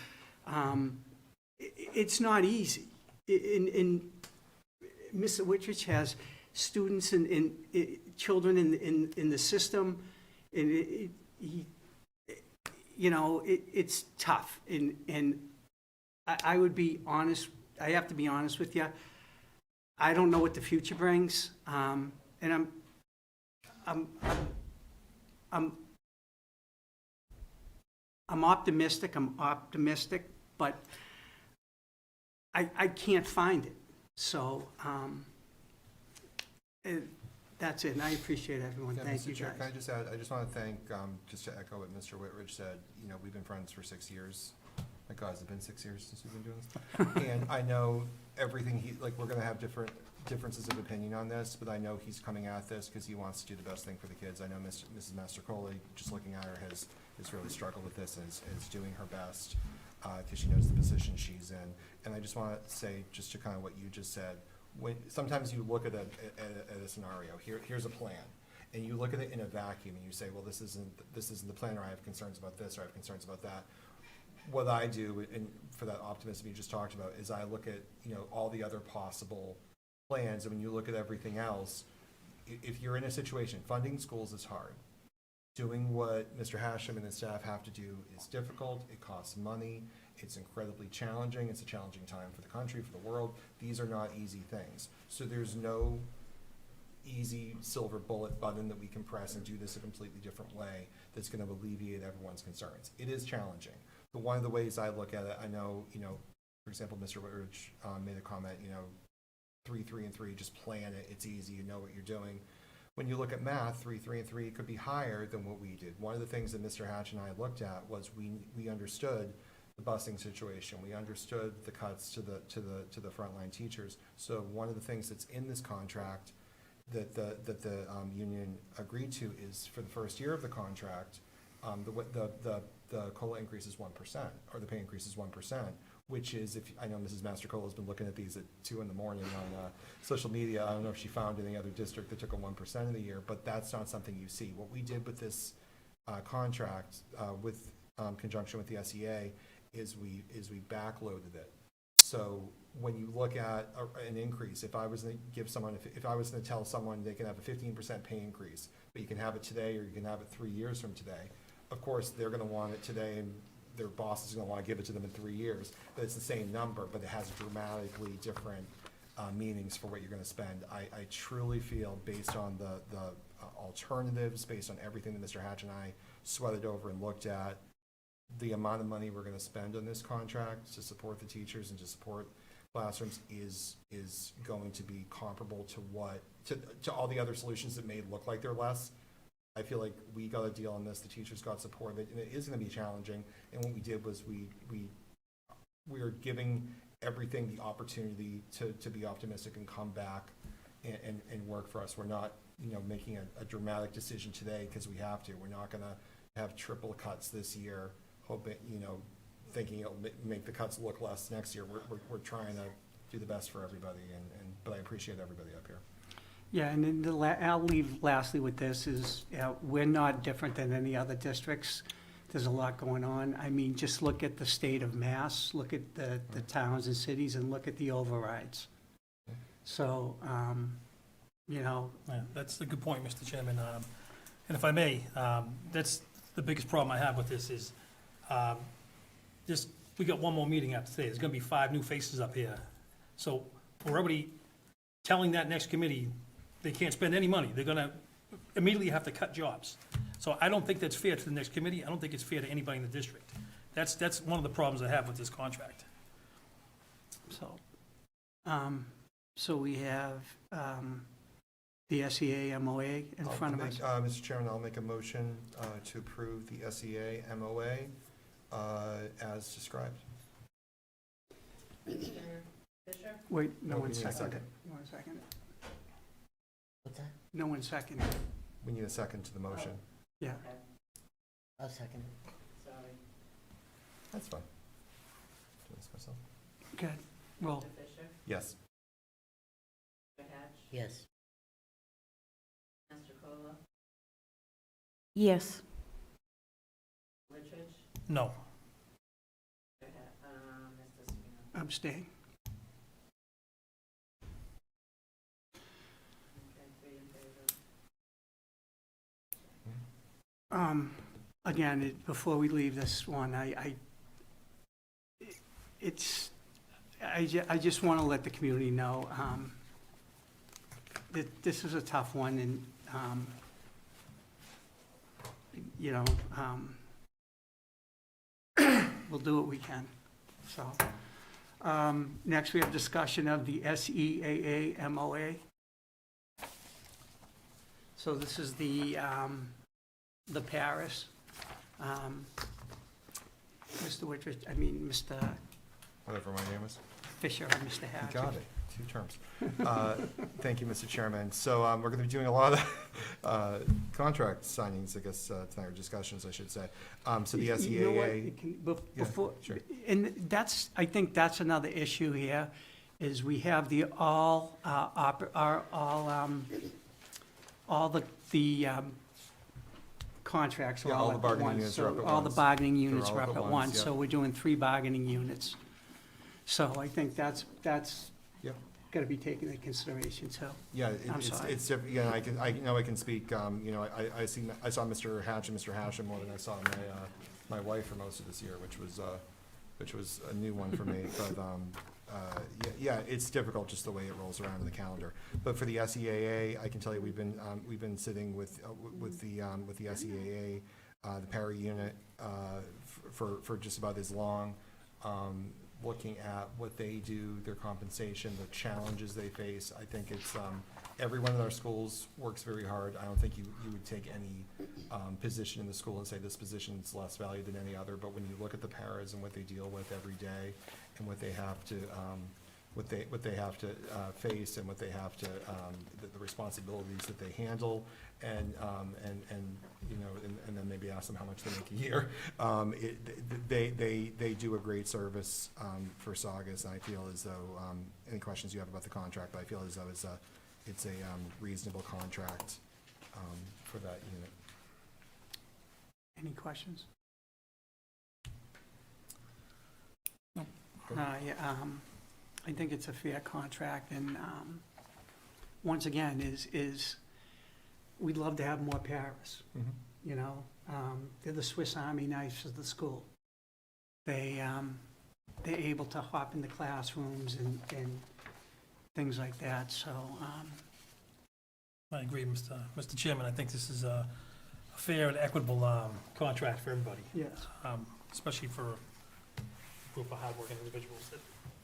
It's not easy. And Mr. Wittridge has students and children in the system, and it's tough. And I would be honest, I have to be honest with you. I don't know what the future brings, and I'm optimistic. But I can't find it. So that's it. And I appreciate everyone. Yeah, Thank you, Mr. Chair, guys. can I just add, I just want to thank, just to echo what Mr. Whitridge said, we've been friends for 6 years. My God, has it been 6 years since we've been doing this? And I know everything we're gonna have differences of opinion on this, but I know he's coming at this because he wants to do the best thing for the kids. I know Mrs. Mastercoli, just looking at her, has really struggled with this and is doing her best, because she knows the position she's in. And I just want to say, just to kind of what you just said, sometimes you look at a scenario, here's a plan, and you look at it in a vacuum and you say, well, this isn't the plan, or I have concerns about this, or I have concerns about that. What I do, and for that optimism you just talked about, is I look at, all the other possible plans, and when you look at everything else, if you're in a situation, funding schools is hard. Doing what Mr. Hashem and his staff have to do is difficult, it costs money, it's incredibly challenging, it's a challenging time for the country, for the world. These are not easy things. So there's no easy silver bullet button that we can press and do this a completely different way that's going to alleviate everyone's concerns. It is challenging. But one of the ways I look at it, I know, for example, Mr. Whitridge made a comment, 3, 3, and 3, just plan it, it's easy, you know what you're doing. When you look at math, 3, 3, and 3 could be higher than what we did. One of the things that Mr. Hatch and I looked at was we understood the busing situation. We understood the cuts to the frontline teachers. So one of the things that's in this contract that the union agreed to is for the first year of the contract, the COLA increase is 1%, or the pay increase is 1%, which is, I know Mrs. Mastercola has been looking at these at 2 in the morning on social media. I don't know if she found any other district that took a 1% in the year, but that's not something you see. What we did with this contract, with conjunction with the SEA, is we backloaded it. So when you look at an increase, if I was going to give someone, if I was going to tell someone they can have a 15% pay increase, but you can have it today or you can have it 3 years from today, of course they're going to want it today, and their boss is going to want to give it to them in 3 years. But it's the same number, but it has dramatically different meanings for what you're going to spend. I truly feel, based on the alternatives, based on everything that Mr. Hatch and I sweated over and looked at, the amount of money we're going to spend on this contract to support the teachers and to support classrooms is going to be comparable to all the other solutions that may look like they're less. I feel like we got a deal on this, the teachers got support of it, and it is going to be challenging. And what we did was we are giving everything the opportunity to be optimistic and come back and work for us. We're not, making a dramatic decision today because we have to. We're not going to have triple cuts this year, hoping, thinking it'll make the cuts look less next year. We're trying to do the best for everybody, but I appreciate everybody up here. Yeah, and then I'll leave lastly with this is, we're not different than any other districts. There's a lot going on. I mean, just look at the state of Mass, look at the towns and cities, and look at the overrides. So, Yeah, that's a good point, Mr. Chairman. And if I may, that's the biggest problem I have with this is, we got one more meeting after today. There's gonna be 5 new faces up here. So we're already telling that next committee they can't spend any money. They're gonna immediately have to cut jobs. So I don't think that's fair to the next committee. I don't think it's fair to anybody in the district. That's one of the problems I have with this contract. So we have the SEA MOA in front of us. Mr. Chairman, I'll make a motion to approve the SEA MOA as described. Mr. Fisher? Wait, no No, one we need a seconded it. second. You want a second? What's that? No one seconded it. We need a second to the motion. Yeah. Okay. I'll second it. Sorry. That's fine. Do this myself. Good. Roll. Mr. Fisher? Yes. Mr. Hatch? Yes. Mr. Cola? Yes. Richard? No. Abstain. Again, before we leave this one, I just want to let the community know that this is a tough one, and, you know, we'll do what we can, so. Next, we have discussion of the SEAA MOA. So this is the Paris. Mr. Mr. Whatever my name is. Fisher and Mr. Hatch. You got it, 2 terms. Thank you, Mr. Chairman. So we're going to be doing a lot of contract signings, I guess, tonight, or discussions, I should say. So the You know what? SEAA. It can- Yeah, Before, sure. and I think that's another issue here, is we have the all the contracts are Yeah, all all the up at bargaining once. units are up at So all the once. bargaining They're units all are up up at at once, once, yeah. so we're doing 3 bargaining units. So I think that's Yep. got to be taken into consideration too. Yeah, I'm sorry. it's, yeah, I know I can speak, you know, I saw Mr. Hatch and Mr. Hashem more than I saw my wife for most of this year, which was a new one for me, but, yeah, it's difficult just the way it rolls around in the calendar. But for the SEAA, I can tell you, we've been sitting with the SEAA, the para unit, for just about as long, looking at what they do, their compensation, the challenges they face. I think it's, everyone in our schools works very hard. I don't think you would take any position in the school and say this position is less valued than any other, but when you look at the paras and what they deal with every day, and what they have to, face, and what they have to, the responsibilities that they handle, and you know, and then maybe ask them how much they make a year. They do a great service for Saugus, and I feel as though, any questions you have about the contract, but I feel as though it's a reasonable contract for that unit. Any questions? No. Yeah, I think it's a fair contract, and once again, is we'd love to have more paras, you know? They're the Swiss Army knives of the school. They're able to hop into classrooms and things like that, so, I agree, Mr. Chairman. I think this is a fair and equitable contract for everybody, yes. especially for a group of hardworking individuals that,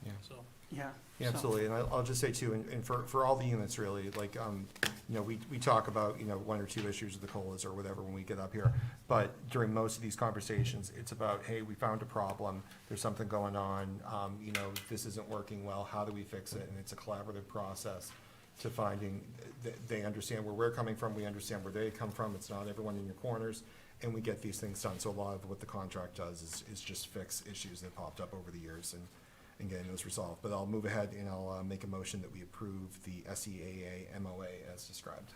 Yeah. so. Yeah. Yeah, so- absolutely, and I'll just say too, and for all the units really, like, you know, we talk about, you know, 1 or 2 issues of the COLAs or whatever when we get up here, but during most of these conversations, it's about, hey, we found a problem, there's something going on, you know, this isn't working well, how do we fix it? And it's a collaborative process to finding, they understand where we're coming from, we understand where they come from, it's not everyone in your corners, and we get these things done. So a lot of what the contract does is just fix issues that popped up over the years and getting those resolved. But I'll move ahead and I'll make a motion that we approve the SEAA MOA as described.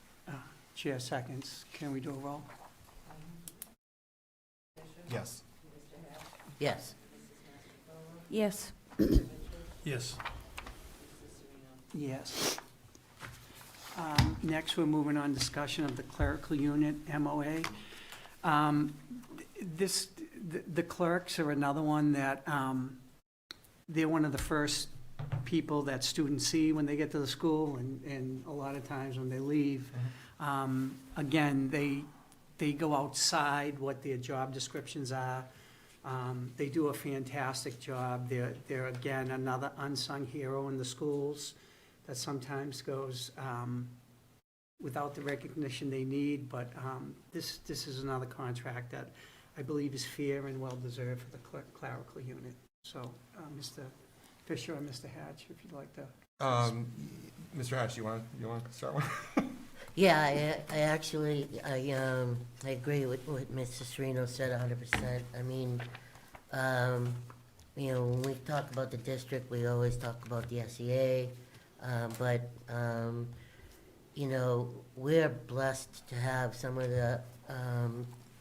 Chair seconds. Can we do a roll? Yes. Yes. Yes. Yes. Yes. Next, we're moving on discussion of the clerical unit, MOA. The clerks are another one that, they're one of the first people that students see when they get to the school, and a lot of times when they leave. Again, they go outside what their job descriptions are. They do a fantastic job. They're again, another unsung hero in the schools that sometimes goes without the recognition they need, but this is another contract that I believe is fair and well-deserved for the clerical unit. So, Mr. Fisher or Mr. Hatch, if you'd like to. Mr. Hatch, you want to start one? Yeah, I actually, I agree with what Mr. Serino said 100%. I mean, you know, when we talk about the district, we always talk about the SEA, but, you know, we're blessed to have some of the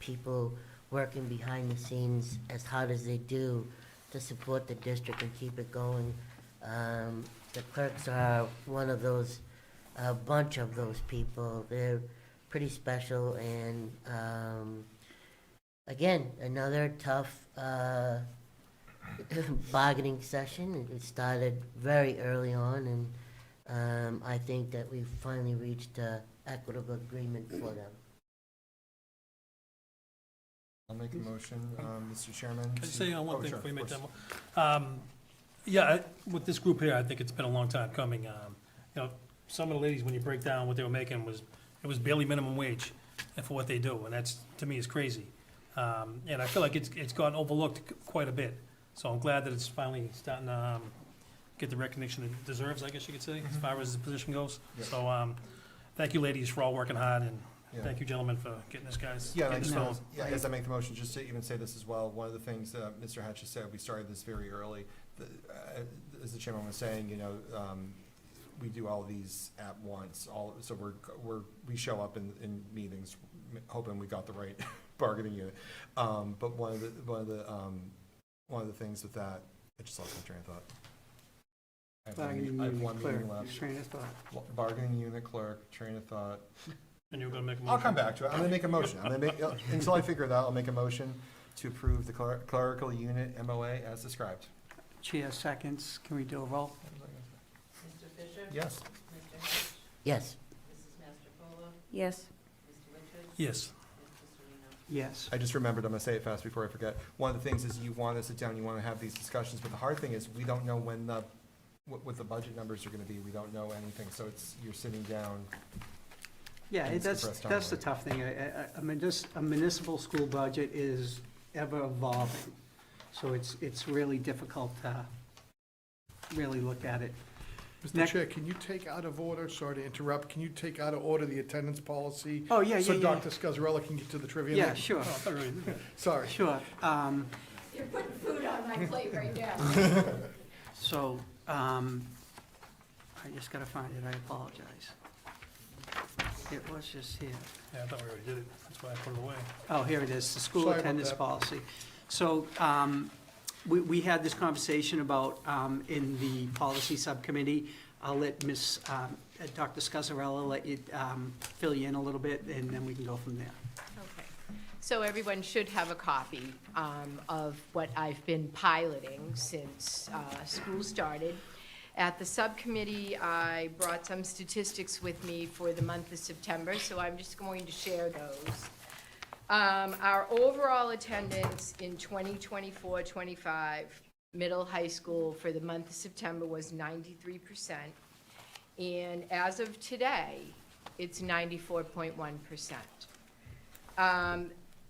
people working behind the scenes as hard as they do to support the district and keep it going. The clerks are one of those, a bunch of those people. They're pretty special, and again, another tough bargaining session. It started very early on, and I think that we've finally reached an equitable agreement for them. I'll make a motion, Mr. Chairman. Can I say one Oh, thing sure, before you make of that course. one? Yeah, with this group here, I think it's been a long time coming. Some of the ladies, when you break down what they were making, it was barely minimum wage and for what they do, and that's, to me, is crazy. And I feel like it's gotten overlooked quite a bit. So I'm glad that it's finally starting to get the recognition it deserves, I guess you could say, as far as the position goes. Yeah. So thank you, ladies, for all working hard, and Yeah. thank you, gentlemen, for getting this, guys. Yeah, and I getting just this want going. to, yeah, as I make the motion, just to even say this as well, one of the things Mr. Hatch has said, we started this very early. As the chairman was saying, we do all these at once, so we show up in meetings hoping we got the right bargaining unit. But one of the things with that, I just lost my train of thought. Bargaining I have unit one clerk, meeting left. train of thought. Bargaining unit clerk, train of thought. And you're gonna make a motion? I'll come back to it. I'm gonna make a motion. Until I figure it out, I'll make a motion to approve the clerical unit MOA as described. Chair seconds, can we do a roll? Mr. Fisher? Yes. Mr. Hatch? Yes. Mrs. Mastropola? Yes. Mr. Richards? Yes. Mr. Serino? Yes. I just remembered, I'm gonna say it fast before I forget. One of the things is you wanna sit down, you wanna have these discussions, but the hard thing is, we don't know when what the budget numbers are gonna be. We don't know anything, so you're sitting down. Yeah, And it's that's compressed the timeline. tough thing. A municipal school budget is ever evolving, so it's really difficult to really look at it. Mr. Next- Chair, can you take out of order, sorry to interrupt, can you take out of order the attendance policy? Oh, yeah, So yeah, Dr. Scazzarella can get to the trivia? Yeah, now? sure, Oh, I thought you already did that. Sorry. sure. You're putting food on my plate right now. So, I just gotta find it, I apologize. It was just here. Yeah, I thought we already did it. That's why I put it away. Oh, here it is, the school Sorry about attendance that. policy. So, we had this conversation about, in the policy subcommittee. I'll let Dr. Scazzarella let you, fill you in a little bit, and then we can go from there. Okay. So everyone should have a copy of what I've been piloting since school started. At the subcommittee, I brought some statistics with me for the month of September, so I'm just going to share those. Our overall attendance in 2024-25 middle high school for the month of September was 93%. And as of today, it's 94.1%.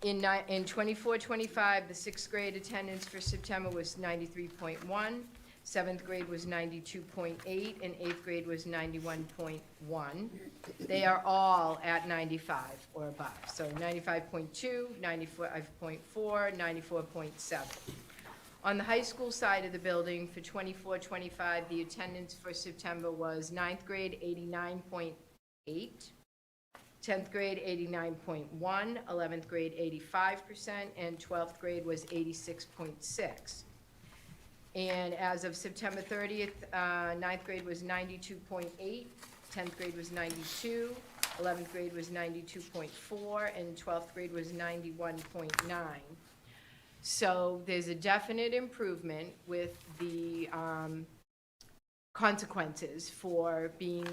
In 24-25, the sixth grade attendance for September was 93.1, seventh grade was 92.8, and eighth grade was 91.1. They are all at 95 or above, so 95.2, 95.4, 94.7. On the high school side of the building, for 24-25, the attendance for September was ninth grade 89.8, 10th grade 89.1, 11th grade 85%, and 12th grade was 86.6. And as of September 30th, ninth grade was 92.8, 10th grade was 92, 11th grade was 92.4, and 12th grade was 91.9. So there's a definite improvement with the consequences for being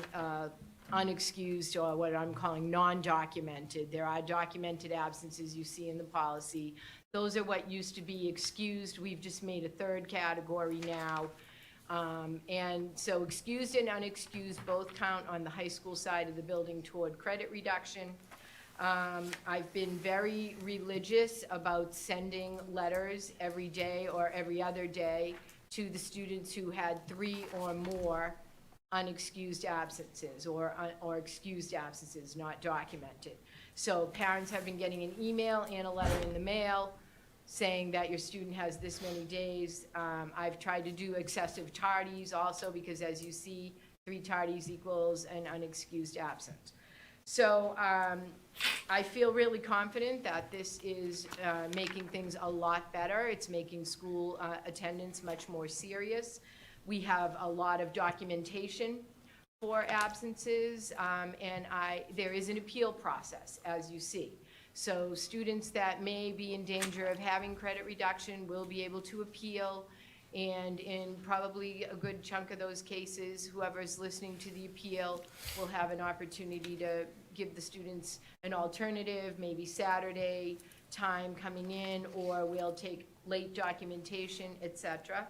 unexcused, or what I'm calling non-documented. There are documented absences you see in the policy. Those are what used to be excused. We've just made a third category now. And so excused and unexcused both count on the high school side of the building toward credit reduction. I've been very religious about sending letters every day or every other day to the students who had 3 or more unexcused absences or excused absences not documented. So parents have been getting an email and a letter in the mail saying that your student has this many days. I've tried to do excessive tardies also, because as you see, 3 tardies equals an unexcused absence. So I feel really confident that this is making things a lot better. It's making school attendance much more serious. We have a lot of documentation for absences, and there is an appeal process, as you see. So students that may be in danger of having credit reduction will be able to appeal, and in probably a good chunk of those cases, whoever's listening to the appeal will have an opportunity to give the students an alternative, maybe Saturday time coming in, or we'll take late documentation, et cetera.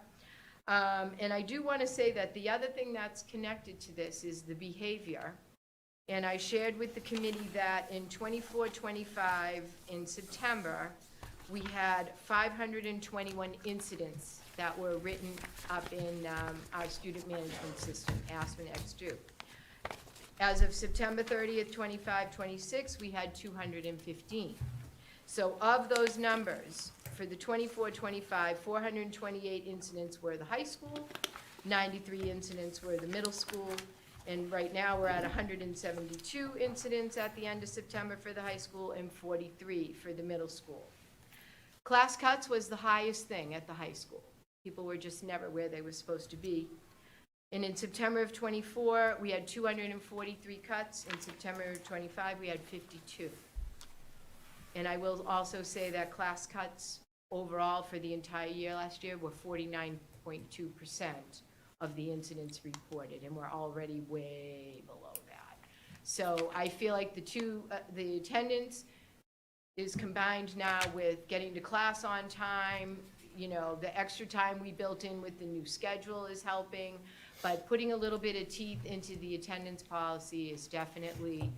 And I do want to say that the other thing that's connected to this is the behavior. And I shared with the committee that in 24-25, in September, we had 521 incidents that were written up in our student management system, Aspen X2. As of September 30th, 25-26, we had 215. So of those numbers, for the 24-25, 428 incidents were the high school, 93 incidents were the middle school, and right now we're at 172 incidents at the end of September for the high school and 43 for the middle school. Class cuts was the highest thing at the high school. People were just never where they were supposed to be. And in September of 24, we had 243 cuts. In September of 25, we had 52. And I will also say that class cuts overall for the entire year last year were 49.2% of the incidents reported, and we're already way below that. So I feel like the attendance is combined now with getting to class on time. You know, the extra time we built in with the new schedule is helping, but putting a little bit of teeth into the attendance policy is definitely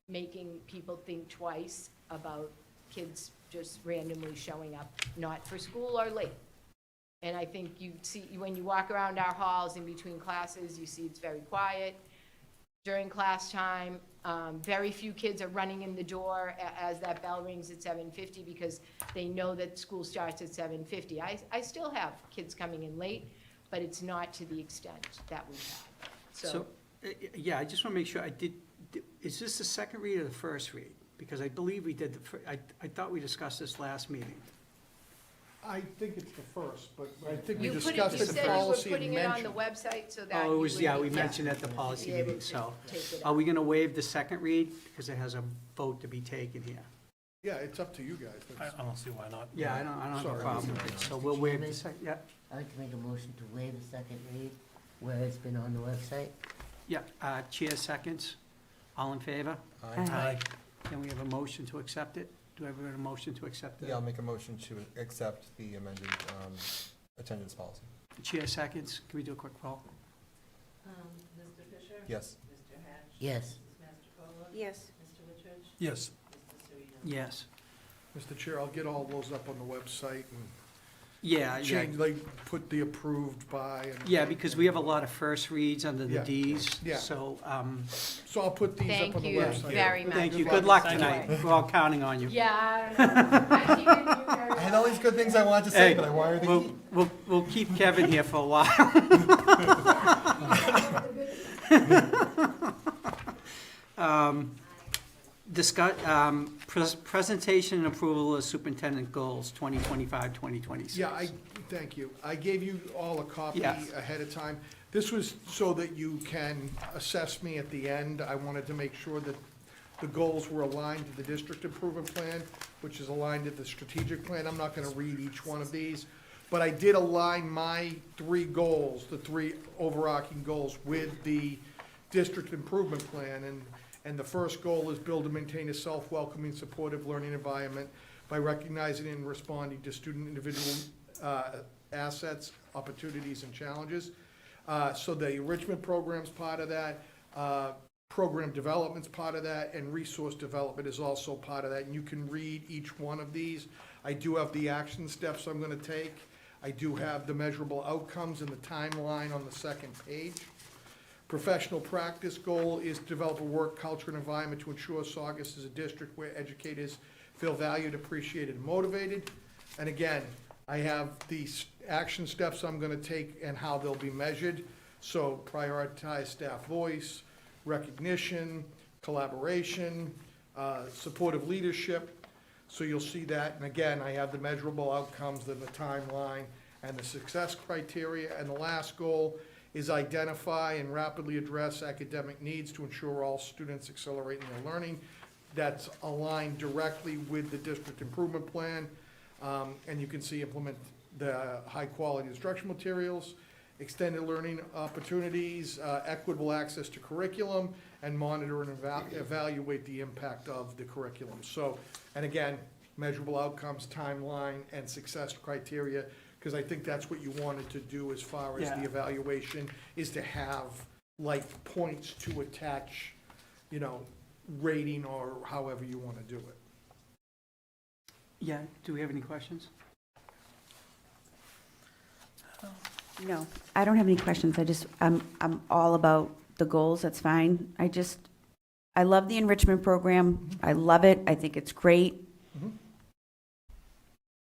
making people think twice about kids just randomly showing up, not for school or late. And I think you see, when you walk around our halls in between classes, you see it's very quiet. During class time, very few kids are running in the door as that bell rings at 7:50 because they know that school starts at 7:50. I still have kids coming in late, but it's not to the extent that we have. So, yeah, I just want to make sure is this the second read or the first read? Because I believe we did I thought we discussed this last meeting. I think it's the first, but I think we You discussed said the you were policy and putting it on the mentioned. website so that Oh, it was, you yeah, would we be- mentioned at the policy be able meeting, to so. take it Are up. we going to waive the second read? Because it has a vote to be taken here. Yeah, it's up to you guys. That's- I don't see why not. Yeah, I don't have a Sorry. problem with it, so we'll waive the second, yeah. I'd like to make a motion to waive the second read where it's been on the website. Yeah, chair seconds. All in favor? Aye. Can we have a motion to accept it? Do I have a motion to accept Yeah, I'll the make a motion to accept the amended attendance policy. chair seconds? Can we do a quick roll? Mr. Fisher? Yes. Mr. Hatch? Yes. Ms. Mastrocola? Yes. Mr. Richards? Yes. Mr. Serino? Yes. Mr. Chair, I'll get all those up on the website and Yeah, change, like, put the approved by and. Yeah, because we have a lot of first reads under the Yeah. Ds. Yeah. So, So I'll put these up Thank on the you website. very much. thank you. Good Good luck. luck Thank you. tonight. We're all counting on you. Yeah. I keep giving you very I had all these good things I wanted to say, Hey, but I wanted to eat. we'll keep Kevin here for a while. Presentation and approval of superintendent goals, 2025, 2026. Yeah, thank you. I gave you all a copy Yes. ahead of time. This was so that you can assess me at the end. I wanted to make sure that the goals were aligned to the district improvement plan, which is aligned to the strategic plan. I'm not gonna read each one of these, but I did align my three goals, the three overarching goals, with the district improvement plan. And the first goal is build and maintain a self-welcoming, supportive learning environment by recognizing and responding to student individual assets, opportunities, and challenges. So the enrichment program's part of that, program development's part of that, and resource development is also part of that. And you can read each one of these. I do have the action steps I'm gonna take. I do have the measurable outcomes and the timeline on the second page. Professional practice goal is to develop a work culture and environment to ensure Saugus is a district where educators feel valued, appreciated, and motivated. And again, I have these action steps I'm gonna take and how they'll be measured. So prioritize staff voice, recognition, collaboration, supportive leadership. So you'll see that, and again, I have the measurable outcomes, then the timeline, and the success criteria. And the last goal is identify and rapidly address academic needs to ensure all students accelerate in their learning. That's aligned directly with the district improvement plan. And you can see implement the high-quality instructional materials, extended learning opportunities, equitable access to curriculum, and monitor and evaluate the impact of the curriculum. So, and again, measurable outcomes, timeline, and success criteria, because I think that's what you wanted to do as far as Yeah. the evaluation, is to have like points to attach, you know, rating or however you want to do it. Yeah, do we have any questions? No, I don't have any questions. I'm all about the goals. That's fine. I love the enrichment program. I love it. I think it's great. Mhm.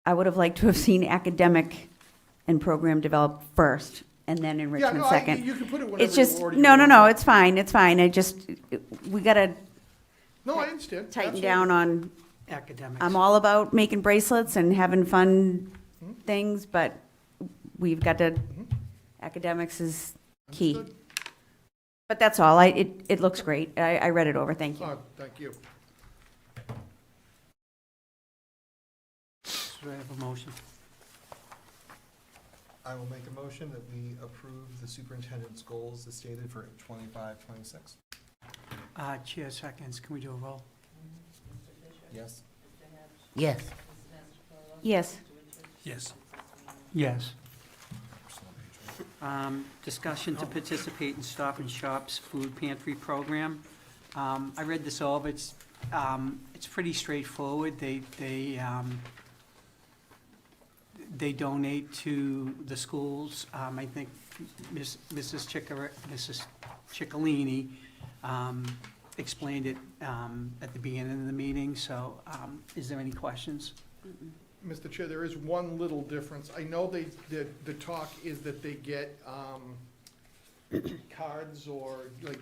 I would have liked to have seen academic and program develop first and then Yeah, enrichment no, second. you can put it whatever It's you just, already no, do. it's fine. It's fine. We gotta No, I understand. tighten Absolutely. down on, Academics. I'm all about making bracelets and having fun things, but we've got to, academics is key. Understood. But that's all. It looks great. I read it over. Thank you. Oh, thank you. Do I have a motion? I will make a motion that we approve the superintendent's goals as stated for 25-26. Chair seconds, can we do a roll? Mr. Fisher? Yes. Mr. Hatch? Yes. Mrs. Mastrocola? Yes. Mr. Richards? Yes. Yes. Discussion to participate in Stop and Shop's food pantry program. I read this over, it's pretty straightforward. They donate to the schools. I think Mrs. Ciccolini explained it at the beginning of the meeting, so is there any questions? Mr. Chair, there is one little difference. I know the talk is that they get cards or like,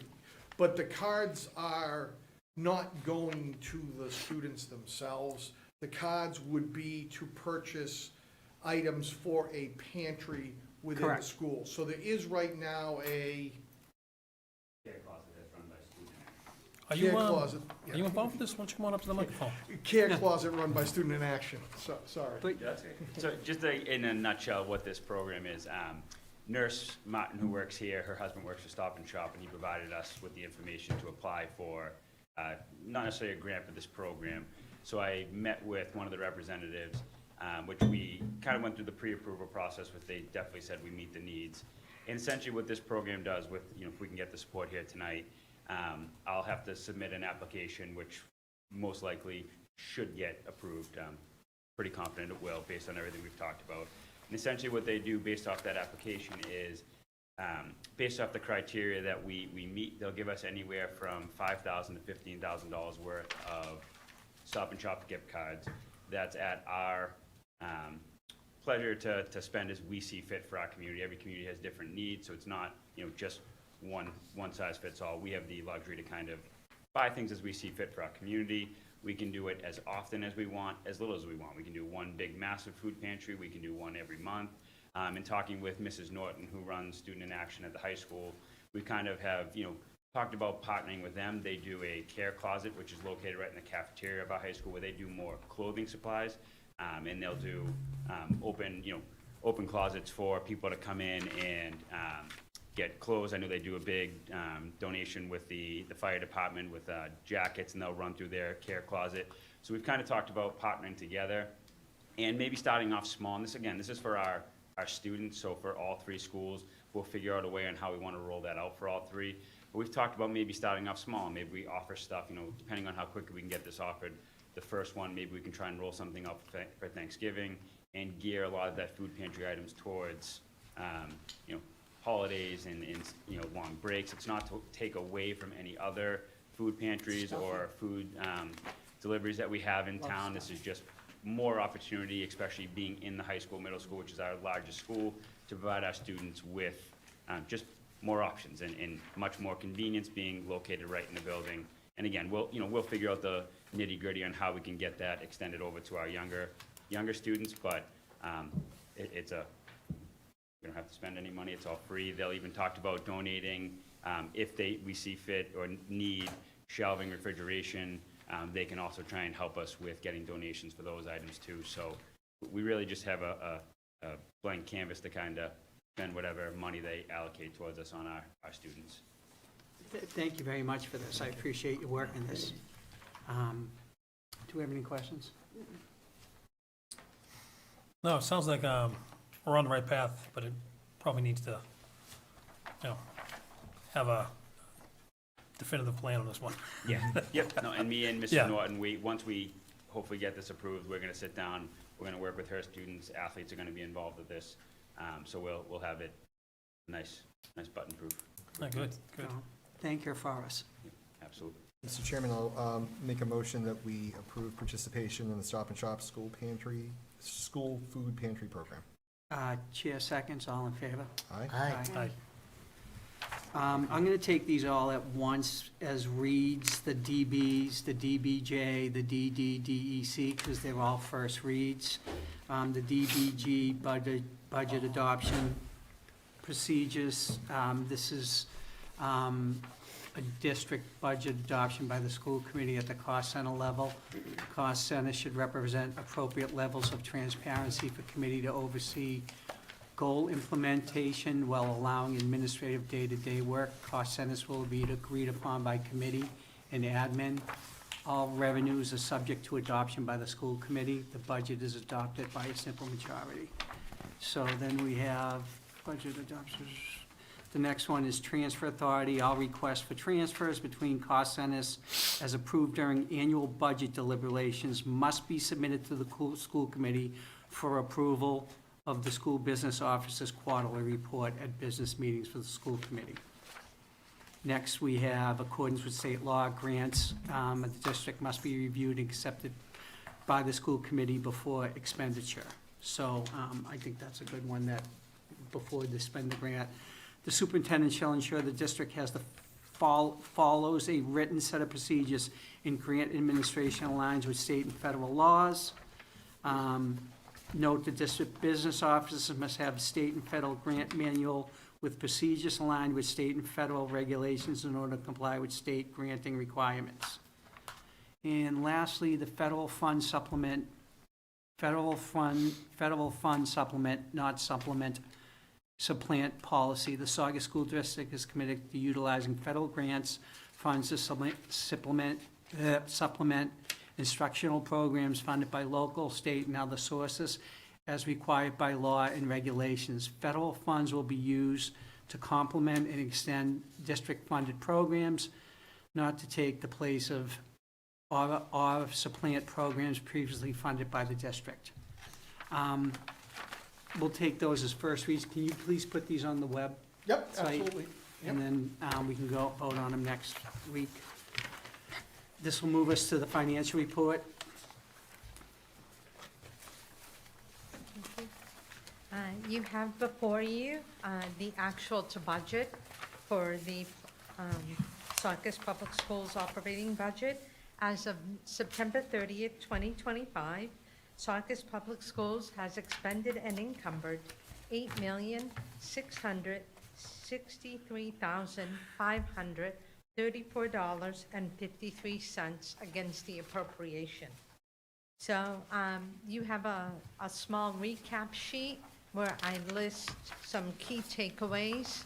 but the cards are not going to the students themselves. The cards would be to purchase items for a pantry within the Correct. school. So there is right now a Are you, care closet. are you involved with this? Why don't you come on up to the microphone? Care Yeah. closet run by Student in Action. So, sorry. But So just in a nutshell, what this program is, Nurse Martin, who works here, her husband works for Stop and Shop, and he provided us with the information to apply for, not necessarily a grant, but this program. So I met with one of the representatives, which we kind of went through the pre-approval process, which they definitely said we meet the needs. And essentially what this program does with, if we can get the support here tonight, I'll have to submit an application, which most likely should get approved. Pretty confident it will, based on everything we've talked about. And essentially what they do based off that application is, based off the criteria that we meet, they'll give us anywhere from $5,000 to $15,000 worth of Stop and Shop gift cards. That's at our pleasure to spend as we see fit for our community. Every community has different needs, so it's not, just one size fits all. We have the luxury to kind of buy things as we see fit for our community. We can do it as often as we want, as little as we want. We can do one big, massive food pantry. We can do one every month. And talking with Mrs. Norton, who runs Student in Action at the high school, we kind of have, talked about partnering with them. They do a care closet, which is located right in the cafeteria of our high school, where they do more clothing supplies. And they'll do open closets for people to come in and get clothes. I know they do a big donation with the fire department with jackets, and they'll run through their care closet. So we've kind of talked about partnering together and maybe starting off small. And this is for our students, so for all three schools. We'll figure out a way on how we want to roll that out for all three. But we've talked about maybe starting off small. Maybe we offer stuff, depending on how quickly we can get this offered. The first one, maybe we can try and roll something up for Thanksgiving and gear a lot of that food pantry items towards, holidays and long breaks. It's not to take away from any other food pantries or food deliveries that we have in town. This is just more opportunity, especially being in the high school, middle school, which is our largest school, to provide our students with just more options and much more convenience, being located right in the building And again, we'll figure out the nitty-gritty on how we can get that extended over to our younger students, but it's we don't have to spend any money, it's all free. They'll even talked about donating, if we see fit or need shelving, refrigeration, they can also try and help us with getting donations for those items too. So we really just have a blank canvas to kind of spend whatever money they allocate towards us on our students. Thank you very much for this. I appreciate your work in this. Do we have any questions? No, it sounds like we're on the right path, but it probably needs to, have a definitive plan on this one. Yeah, yep, no, and me and Yeah. Mrs. Norton, once we hopefully get this approved, we're gonna sit down, we're gonna work with her students, athletes are gonna be involved with this, so we'll have it nice button-proof, Good. Thank her for us. absolutely. Mr. Chairman, I'll make a motion that we approve participation in the Stop and Shop school food pantry program. Chair seconds, all in favor? Aye? Aye. I'm going to take these all at once as reads, the DBs, the DBJ, the DDDEC, because they're all first reads. The DBG, budget adoption procedures. This is a district budget adoption by the school committee at the cost center level. The cost center should represent appropriate levels of transparency for committee to oversee goal implementation while allowing administrative day-to-day work. Cost centers will be agreed upon by committee and admin. All revenues are subject to adoption by the school committee. The budget is adopted by a simple majority. So then we have budget adoption. The next one is transfer authority. All requests for transfers between cost centers as approved during annual budget deliberations must be submitted to the school committee for approval of the school business officer's quarterly report at business meetings for the school committee. Next, we have accordance with state law, grants of the district must be reviewed and accepted by the school committee before expenditure. So I think that's a good one, that before they spend the grant. The superintendent shall ensure the district has follows a written set of procedures in grant administration aligns with state and federal laws. Note the district business officers must have state and federal grant manual with procedures aligned with state and federal regulations in order to comply with state granting requirements. And lastly, the federal fund supplement, not supplement, supplant policy. The Saugus School District is committed to utilizing federal grants, funds to supplement instructional programs funded by local, state, and other sources as required by law and regulations. Federal funds will be used to complement and extend district-funded programs, not to take the place of or supplant programs previously funded by the district. We'll take those as first reads. Can you please put these on the web? Yep, Site. absolutely. And then we can go vote on them next week. This will move us to the financial report. You have before you the actual to budget for the Saugus Public Schools operating budget. As of September 30th, 2025, Saugus Public Schools has expended and encumbered $8,603,534.53 against the appropriation. So you have a small recap sheet where I list some key takeaways.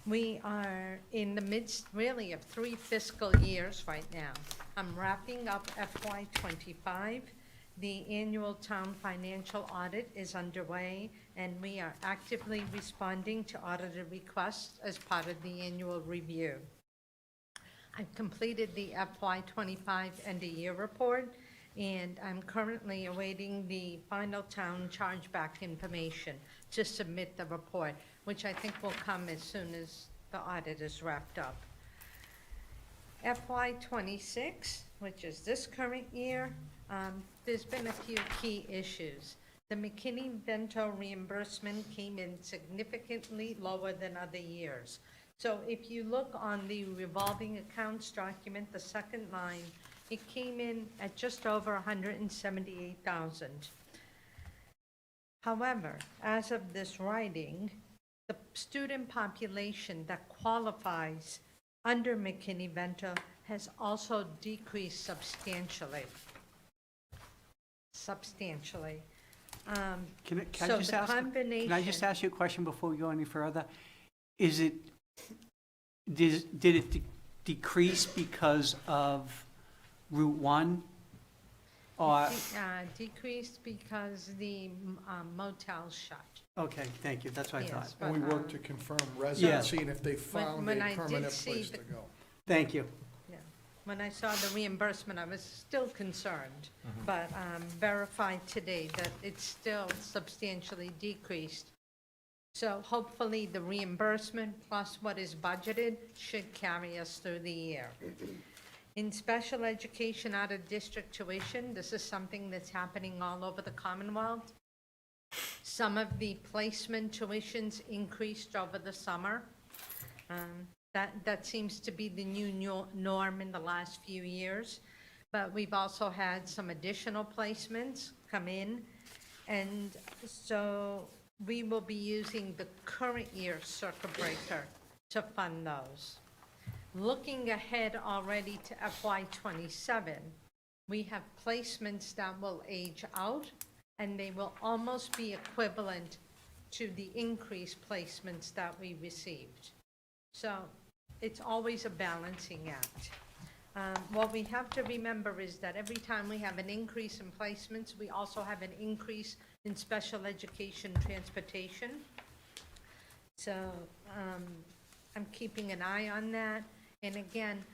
We are in the midst, really, of 3 fiscal years right now. I'm wrapping up FY '25. The annual town financial audit is underway, and we are actively responding to auditor requests as part of the annual review. I've completed the FY '25 end-of-year report, and I'm currently awaiting the final town chargeback information to submit the report, which I think will come as soon as the audit is wrapped up. FY '26, which is this current year, there's been a few key issues. The McKinney-Vento reimbursement came in significantly lower than other years. So if you look on the revolving accounts document, the second line, it came in at just over 178,000. However, as of this writing, the student population that qualifies under McKinney-Vento has also decreased substantially. Substantially. Can I So just the ask, combination. can I just ask you a question before we go any further? Is it, did it decrease because of Route 1? Or, Decreased because the motel shut. okay, thank you, that's what I thought. Yes, And we but, work to confirm residency and if they found when I a did permanent see place the- to go. Thank you. Yeah. When I saw the reimbursement, I was still concerned, but verified today that it's still substantially decreased. So hopefully the reimbursement plus what is budgeted should carry us through the year. In special education out-of-district tuition, this is something that's happening all over the Commonwealth. Some of the placement tuitions increased over the summer. That seems to be the new norm in the last few years. But we've also had some additional placements come in. And so we will be using the current year circuit breaker to fund those. Looking ahead already to FY '27, we have placements that will age out, and they will almost be equivalent to the increased placements that we received. So it's always a balancing act. What we have to remember is that every time we have an increase in placements, we also have an increase in special education transportation. So I'm keeping an eye on that. And again,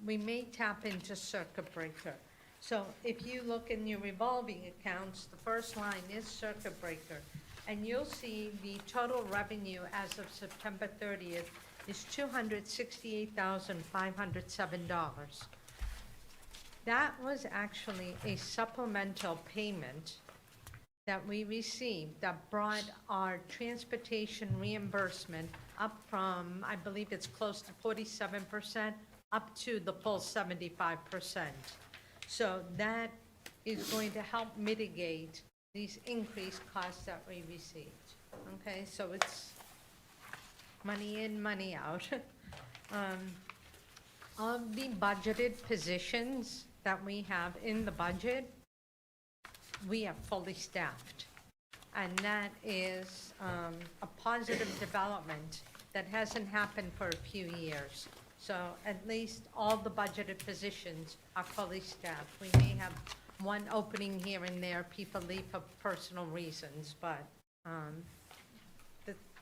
we may tap into circuit breaker. So if you look in your revolving accounts, the first line is circuit breaker. And you'll see the total revenue as of September 30th is $268,507. That was actually a supplemental payment that we received that brought our transportation reimbursement up from, I believe it's close to 47%, up to the full 75%. So that is going to help mitigate these increased costs that we received. Okay, so it's money in, money out. Of the budgeted positions that we have in the budget, we are fully staffed. And that is a positive development that hasn't happened for a few years. So at least all the budgeted positions are fully staffed. We may have one opening here and there, people leave for personal reasons, but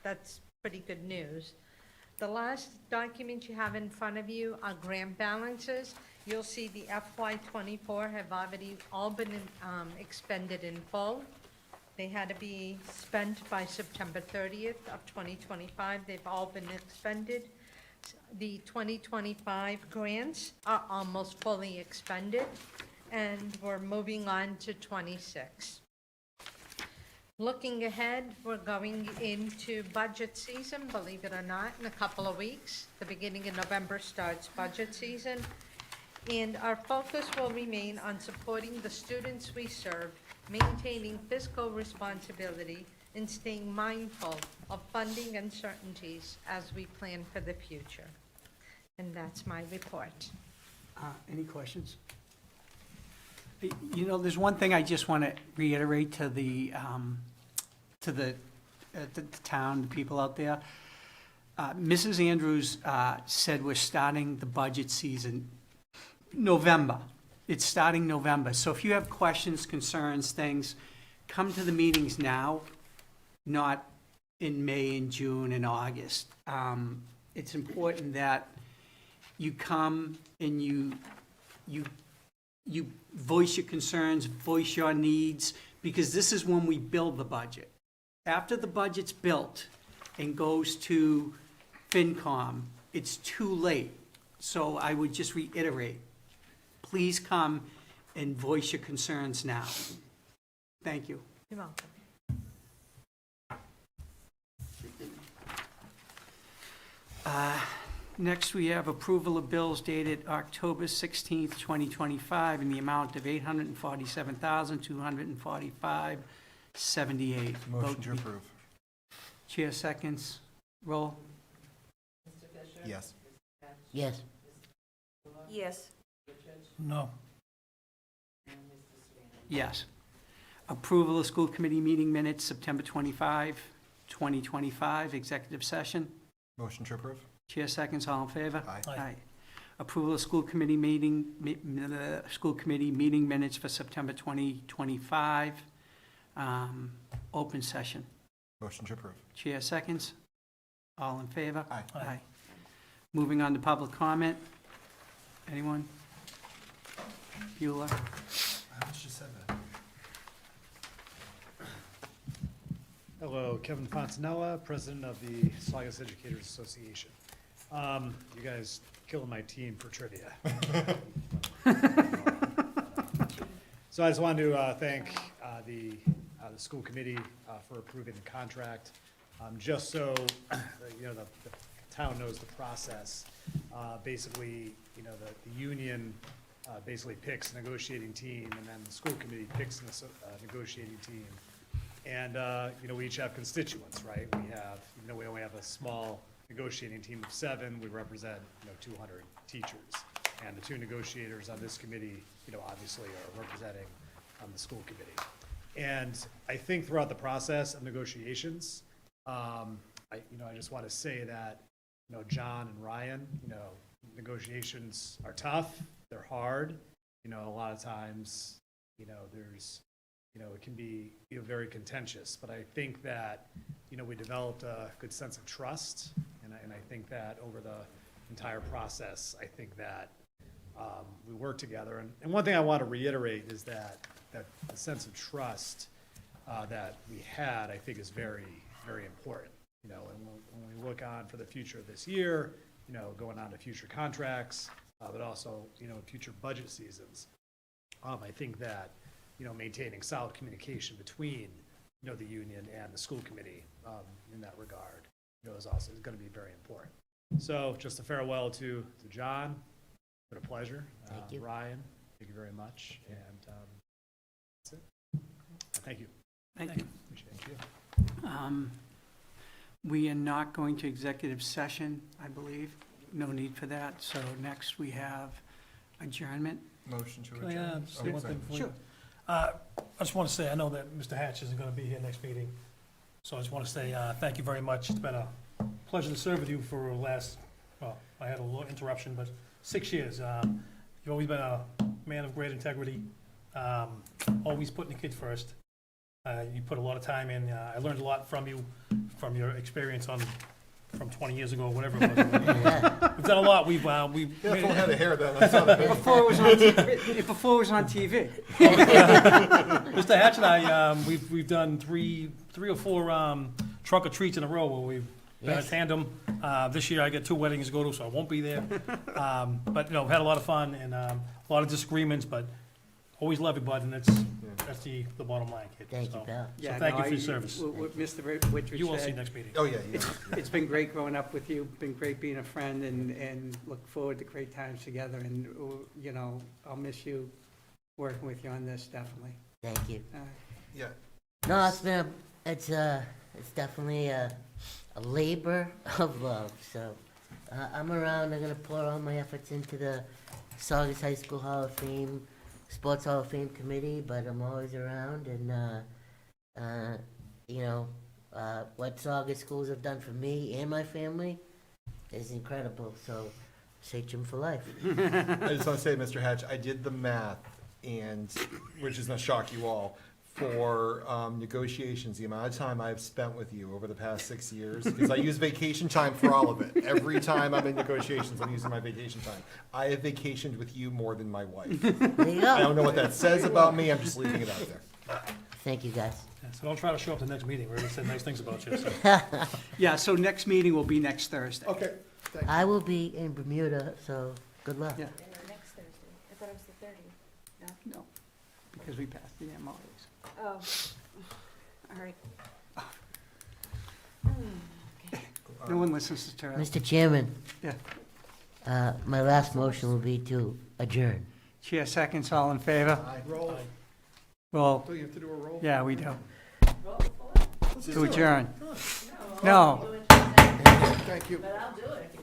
that's pretty good news. The last document you have in front of you are grant balances. You'll see the FY '24 have already all been expended in full. They had to be spent by September 30th of 2025. They've all been expended. The 2025 grants are almost fully expended, and we're moving on to '26. Looking ahead, we're going into budget season, believe it or not, in a couple of weeks. The beginning of November starts budget season. And our focus will remain on supporting the students we serve, maintaining fiscal responsibility, and staying mindful of funding uncertainties as we plan for the future. And that's my report. Any questions? You know, there's one thing I just want to reiterate to the town, the people out there. Mrs. Andrews said we're starting the budget season November. It's starting November. So if you have questions, concerns, things, come to the meetings now, not in May and June and August. It's important that you come and you voice your concerns, voice your needs, because this is when we build the budget. After the budget's built and goes to FinCom, it's too late. So I would just reiterate, please come and voice your concerns now. Thank you. You're welcome. Next, we have approval of bills dated October 16th, 2025, in the amount of $847,245.78. Motion to approve. Chair seconds. Roll. Mr. Fisher? Yes. Mr. Hatch? Yes. Yes. No. And Mr. Sweeney? Yes. Approval of school committee meeting minutes, September 25, 2025, executive session. Motion to approve. Chair seconds, all in favor? Aye. Aye. Approval of school committee meeting minutes for September 2025, open session. Motion to approve. Chair seconds, all in favor? Aye. Aye. Moving on to public comment. Anyone? Bueller? I almost just said that. Hello, Kevin Fontanella, President of the Saugus Educators Association. You guys killing my team for trivia. So I just wanted to thank the school committee for approving the contract. Just so, you know, the town knows the process. Basically, you know, the union basically picks a negotiating team, and then the school committee picks a negotiating team. And, you know, we each have constituents, right? We have, even though we only have a small negotiating team of 7, we represent, you know, 200 teachers. And the 2 negotiators on this committee, you know, obviously are representing the school committee. And I think throughout the process of negotiations, I just want to say that, you know, John and Ryan, you know, negotiations are tough, they're hard. You know, a lot of times, you know, it can be, you know, very contentious, but I think that, you know, we developed a good sense of trust, and I think that over the entire process, I think that we work together. And one thing I want to reiterate is that the sense of trust that we had, I think, is very, very important. You know, and when we look on for the future of this year, you know, going on to future contracts, but also, you know, future budget seasons, I think that, you know, maintaining solid communication between, you know, the union and the school committee in that regard, you know, is going to be very important. So just a farewell to John. It's been a pleasure. Thank you. Ryan, thank you very much. And that's it. Thank you. Thank you. Appreciate it. We are not going to executive session, I believe. No need for that. So next, we have adjournment. Motion to Can I adjourn. say one thing before you? Sure. I just want to say, I know that Mr. Hatch isn't going to be here next meeting, so I just want to say thank you very much. It's been a pleasure to serve with you for the last, well, I had a little interruption, but 6 years. You've always been a man of great integrity, always putting the kids first. You put a lot of time in. I learned a lot from you, from your experience from 20 years ago, whatever it was. We've done a lot. We've Yeah, full head of hair then. I saw that. Before it was on TV. Before it was on TV. Mr. Hatch and I, we've done three or four trunk or treats in a row where we've been a tandem. This year I get 2 weddings to go to, so I won't be there. But, you know, we've had a lot of fun and a lot of disagreements, but always love you, bud, and that's the bottom line, kid. Thank you, So- pal. Yeah, thank you no, for your service. What Mr. Whitridge You will see said, next meeting. Oh, yeah, yeah. it's been great growing up with you, been great being a friend, and look forward to great times together, and, you know, I'll miss you working with you on this, definitely. Thank you. Yeah. No, it's definitely a labor of love. So I'm around. I'm gonna pour all my efforts into the Saugus High School Hall of Fame, Sports Hall of Fame committee. But I'm always around, and you know what Saugus schools have done for me and my family is incredible. So, Sachem for life. I just want to say, Mr. Hatch, I did the math, and, which is going to shock you all, for negotiations, the amount of time I've spent with you over the past 6 years, because I use vacation time for all of it. Every time I'm in negotiations, I'm using my vacation time. I have vacationed with you more than my wife. There you I go. don't know what that says about me, I'm just leaving it out there. Thank you, guys. Yeah, so don't try to show up to the next meeting. We already said nice things about you, so. Yeah, so next meeting will be next Thursday. Okay, thank you. I will be in Bermuda, so good luck. Yeah. Next Thursday. I thought it was the 30th. No, because we passed the MOUs. Oh, all right. No one listens to Terrell. Mr. Chairman, Yeah. my last motion will be to adjourn. Chair seconds, all in favor? Roll, Well, do you have to do a roll? yeah, we do. Let's just To do it. adjourn. No. Thank you. But I'll do it.